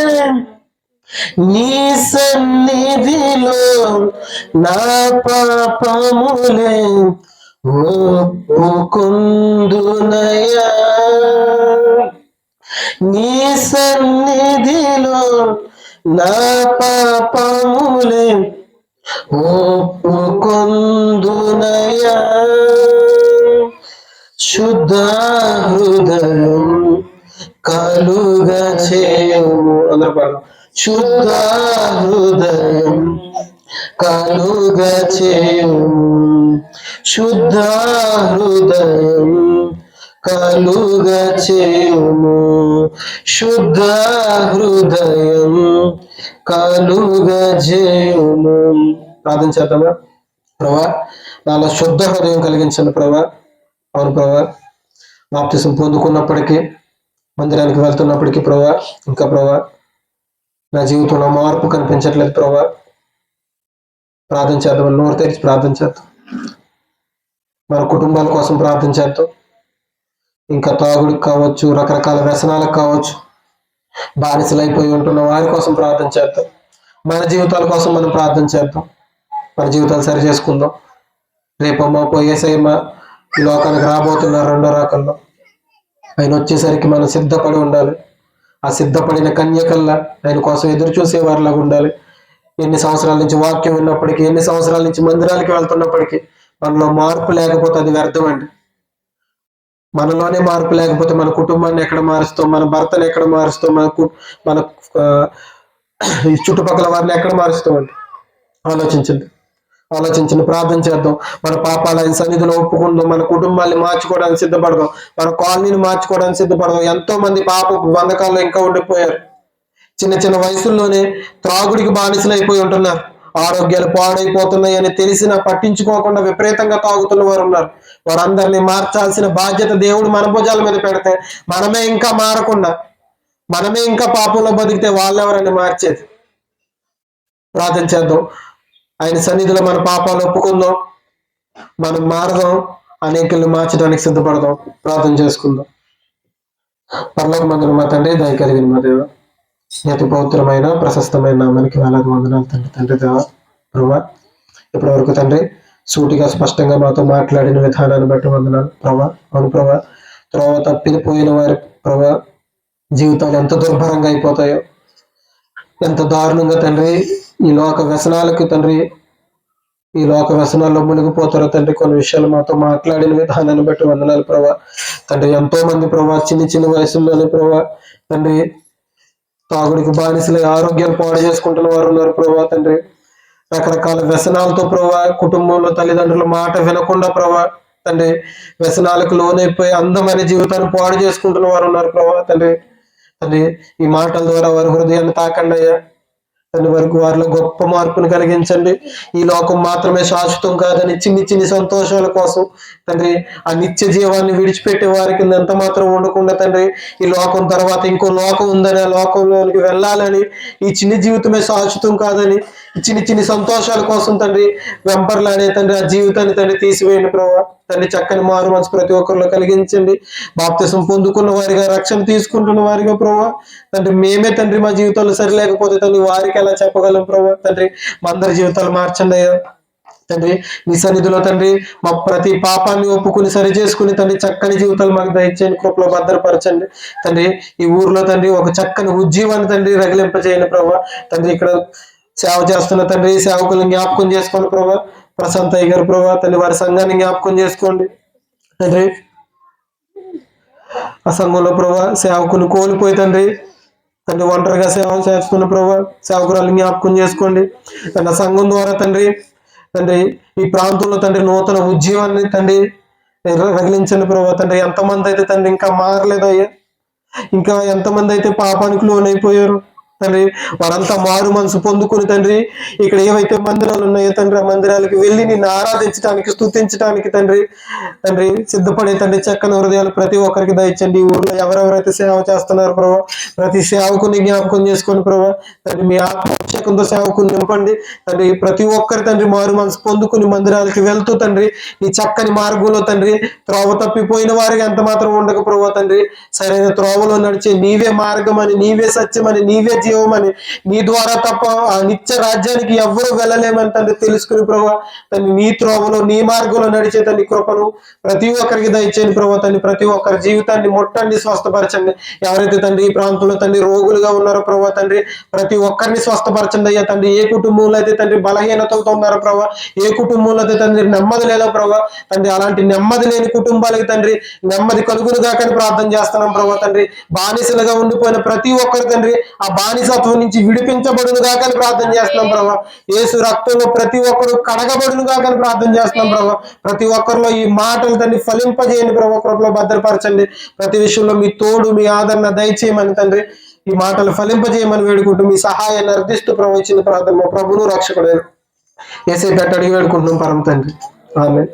నీ సన్నిధిలో నా పాపములే ఒప్పుకొందునయ్యా, నీ సన్నిధిలో నా పాపములే ఒప్పుకొందునయ్యా, శుద్ధ హృదయం కలుగ చేయము. అందరూ పాడు. శుద్ధ హృదయం కలుగ చేయము, శుద్ధ హృదయం కలుగ చేయము, శుద్ధ హృదయం కలుగ చేయము. ప్రార్థన చేద్దామా? ప్రభా, నాలో శుద్ధ హృదయం కలిగించండి ప్రభా. అవును ప్రభా, బాప్తిసం పొందుకున్నప్పటికీ, మందిరానికి వెళ్తున్నప్పటికీ ప్రభా, ఇంకా ప్రభా నా జీవితంలో మార్పు కనిపించట్లేదు ప్రభా. ప్రార్థన చేద్దాం, నోరు తెరిచి ప్రార్థన చేద్దాం. మన కుటుంబాల కోసం ప్రార్థన చేద్దాం. ఇంకా తాగుడికి కావచ్చు, రకరకాల వ్యసనాలకు కావచ్చు, బానిసలైపోయి ఉంటున్న వారి కోసం ప్రార్థన చేద్దాం. మన జీవితాల కోసం మనం ప్రార్థన చేద్దాం. మన జీవితాలు సరి చేసుకుందాం. రేపమ్మా పోయేసేయమ్మా ఈ లోకానికి రాబోతున్న రెండో రాకల్లో ఆయన వచ్చేసరికి మనం సిద్ధపడి ఉండాలి. ఆ సిద్ధపడిన కన్యకల్లా ఆయన కోసం ఎదురు చూసేవారిలాగా ఉండాలి. ఎన్ని సంవత్సరాల నుంచి వాక్యం విన్నప్పటికీ, ఎన్ని సంవత్సరాల నుంచి మందిరాలకి వెళ్తున్నప్పటికీ మనలో మార్పు లేకపోతే అది వ్యర్థం అండి. మనలోనే మార్పు లేకపోతే మన కుటుంబాన్ని ఎక్కడ మారుస్తాం, మన భర్తను ఎక్కడ మారుస్తాం, మన చుట్టుపక్కల వారిని ఎక్కడ మారుస్తామండి? ఆలోచించండి. ప్రార్థన చేద్దాం. మన పాపాలు ఆయన సన్నిధిలో ఒప్పుకుందాం. మన కుటుంబాన్ని మార్చుకోవడానికి సిద్ధపడదాం. మన కాలనీని మార్చుకోవడానికి సిద్ధపడదాం. ఎంతో మంది పాప బంధకాల్లో ఇంకా ఉండిపోయారు. చిన్న చిన్న వయసుల్లోనే త్రాగుడికి బానిసలు అయిపోయి ఉంటున్నారు. ఆరోగ్యాలు పాడైపోతున్నాయి అని తెలిసినా పట్టించుకోకుండా విపరీతంగా తాగుతున్న వారు ఉన్నారు. వారందరినీ మార్చాల్సిన బాధ్యత దేవుడు మన భుజాల మీద పెడితే, మనమే ఇంకా మారకుండా, మనమే ఇంకా పాపంలో బతికితే వాళ్ళెవరని మార్చేది? ప్రార్థన చేద్దాం. ఆయన సన్నిధిలో మన పాపాలు ఒప్పుకుందాం, మనం మారదాం, అనేకుల్ని మార్చడానికి సిద్ధపడదాం. ప్రార్థన చేసుకుందాం. పరలోకమందున మా తండ్రి, దయ కలిగిన మా దేవ, అతి పవిత్రమైన ప్రశస్తమైన నామానికి వేలాది వందనాలు తండ్రి. తండ్రి దేవ ప్రభా, ఇప్పటి వరకు తండ్రి సూటిగా స్పష్టంగా మాతో మాట్లాడిన విధానాన్ని బట్టి వందనాలు ప్రభా. అవును ప్రభా, త్రోవ తప్పిపోయిన వారి ప్రభా జీవితాలు ఎంత దుర్భరంగా అయిపోతాయో, ఎంత దారుణంగా తండ్రి ఈ లోక వ్యసనాలకు తండ్రి, ఈ లోక వ్యసనాల్లో మునిగిపోతారో తండ్రి. కొన్ని విషయాలు మాతో మాట్లాడిన విధానాన్ని బట్టి వందనాలు ప్రభా. తండ్రి ఎంతో మంది ప్రభా చిన్న చిన్న వయసుల్లోనే ప్రభా తండ్రి తాగుడికి బానిసలై ఆరోగ్యాలు పాడు చేసుకుంటున్న వారు ఉన్నారు ప్రభా. తండ్రి రకరకాల వ్యసనాలతో ప్రభా, కుటుంబంలో తల్లిదండ్రుల మాట వినకుండా ప్రభా తండ్రి వ్యసనాలకు లోనైపోయి అందమైన జీవితాన్ని పాడు చేసుకుంటున్న వారు ఉన్నారు ప్రభా. తండ్రి ఈ మాటల ద్వారా వారి హృదయాన్ని తాకండి అయ్యా. తండ్రి వరకు వారిలో గొప్ప మార్పును కలిగించండి. ఈ లోకం మాత్రమే శాశ్వతం కాదని చిన్ని చిన్ని సంతోషాల కోసం తండ్రి ఆ నిత్య జీవాన్ని విడిచిపెట్టే వారికి ఎంత మాత్రం ఉండకుండా తండ్రి ఈ లోకం తర్వాత ఇంకో లోకం ఉందని, ఆ లోకంలోనికి వెళ్ళాలని, ఈ చిన్ని జీవితమే శాశ్వతం కాదని ఈ చిన్ని చిన్ని సంతోషాల కోసం తండ్రి వెంపర్లానే తండ్రి ఆ జీవితాన్ని తండ్రి తీసివేయండి ప్రభావ. తండ్రి చక్కని మారు మనసు ప్రతి ఒక్కరిలో కలిగించండి. బాప్తిసం పొందుకున్న వారిగా, రక్షణ తీసుకుంటున్న వారిగా ప్రభావ తండ్రి మేమే తండ్రి మా జీవితాలు సరిలేకపోతే తండ్రి వారికి ఎలా చెప్పగలం ప్రభావ. తండ్రి మా అందరి జీవితాలు మార్చండి అయ్యా. తండ్రి నీ సన్నిధిలో తండ్రి మా ప్రతి పాపాన్ని ఒప్పుకుని సరి చేసుకుని తండ్రి చక్కని జీవితాలు మాకు దయచేయండి, కృపలో భద్రపరచండి తండ్రి. ఈ ఊర్లో తండ్రి ఒక చక్కని ఉజ్జీవాన్ని తండ్రి రగిలింపచేయండి ప్రభావ. తండ్రి ఇక్కడ సేవ చేస్తున్న తండ్రి సేవకులను జ్ఞాపకం చేసుకోండి ప్రభావ. ప్రశాంత్ అయ్య గారు ప్రభావ తండ్రి వారి సంఘాన్ని జ్ఞాపకం చేసుకోండి తండ్రి. ఆ సంఘంలో ప్రభావ సేవకుని కోల్పోయి తండ్రి ఒంటరిగా సేవ చేస్తున్న ప్రభావ సేవకురాలు జ్ఞాపకం చేసుకోండి. తండ్రి ఆ సంఘం ద్వారా తండ్రి ఈ ప్రాంతంలో తండ్రి నూతన ఉద్యమాన్ని తండ్రి రగిలించండి ప్రభావ. తండ్రి ఎంతమంది అయితే తండ్రి ఇంకా మారలేదు అయ్యా, ఇంకా ఎంతమంది అయితే పాపానికి లోనైపోయారు, తండ్రి వారంతా మారు మనసు పొందుకుని తండ్రి ఇక్కడ ఏవైతే మందిరాలు ఉన్నాయో తండ్రి ఆ మందిరాలకు వెళ్ళి నిన్ను ఆరాధించడానికి స్తుతించడానికి తండ్రి తండ్రి సిద్ధపడే తండ్రి చక్కని హృదయాలు ప్రతి ఒక్కరికి దయచండి. ఈ ఊర్లో ఎవరెవరైతే సేవ చేస్తున్నారు ప్రభావ ప్రతి సేవకుని జ్ఞాపకం చేసుకొని ప్రభావ తండ్రి మీ ఆత్మాభిషేకంతో సేవకుని నింపండి తండ్రి. ప్రతి ఒక్కరి తండ్రి మారు మనసు పొందుకుని మందిరాలకి వెళ్తూ తండ్రి నీ చక్కని మార్గంలో తండ్రి త్రోవ తప్పిపోయిన వారికి ఎంత మాత్రం ఉండక ప్రభావ తండ్రి సరైన త్రోవలో నడిచే నీవే మార్గం అని నీవే సత్యమని నీవే జీవమని నీ ద్వారా తప్ప ఆ నిత్య రాజ్యానికి ఎవ్వరూ వెళ్ళలేమని తండ్రి తెలుసుకుని ప్రభావ తండ్రి నీ త్రోవలో నీ మార్గంలో నడిచే తండ్రి కృపను ప్రతి ఒక్కరికి దయచేయండి ప్రభావ తండ్రి. ప్రతి ఒక్కరి జీవితాన్ని ముట్టండి, స్వస్థపరచండి. ఎవరైతే తండ్రి ఈ ప్రాంతంలో తండ్రి రోగులుగా ఉన్నారో ప్రభావ తండ్రి ప్రతి ఒక్కరిని స్వస్థపరచండి అయ్యా తండ్రి. ఏ కుటుంబంలో అయితే తండ్రి బలహీనతలతో ఉన్నారో ప్రభావ ఏ కుటుంబంలో అయితే తండ్రి నెమ్మది లేదో ప్రభావ తండ్రి అలాంటి నెమ్మది లేని కుటుంబాలకి తండ్రి నెమ్మది కలుగునుగా కానీ ప్రార్థన చేస్తున్నాం ప్రభావ తండ్రి. బానిసలుగా ఉండిపోయిన ప్రతి ఒక్కరు తండ్రి ఆ బానిసత్వం నుంచి విడిపించబడునుగా కానీ ప్రార్థన చేస్తున్నాం ప్రభావ. యేసు రక్తంలో ప్రతి ఒక్కరు కడగబడునుగా కానీ ప్రార్థన చేస్తున్నాం ప్రభావ. ప్రతి ఒక్కరిలో ఈ మాటలు తండ్రి ఫలింపజేయండి ప్రభావ. కృపలో భద్రపరచండి. ప్రతి విషయంలో మీ తోడు మీ ఆదరణ దయచేయమని తండ్రి ఈ మాటలు ఫలింపజేయమని వేడుకుంటూ మీ సహాయాన్ని అర్థిస్తూ ప్రభు ఇచ్చిన ప్రార్థన మా ప్రభును రక్షకుడు యేసే పెట్టి అడిగి వేడుకుంటున్నాం పరమ తండ్రి. ఆమేన్.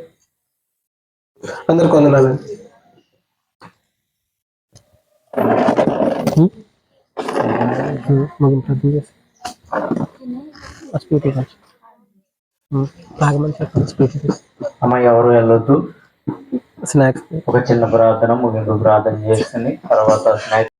అందరికి వందనాలండి. అమ్మ ఎవరు వెళ్ళొద్దు. స్నాక్స్ ఒక చిన్న ప్రార్థన ముగింపు ప్రార్థన చేసుకుని తర్వాత స్నాక్స్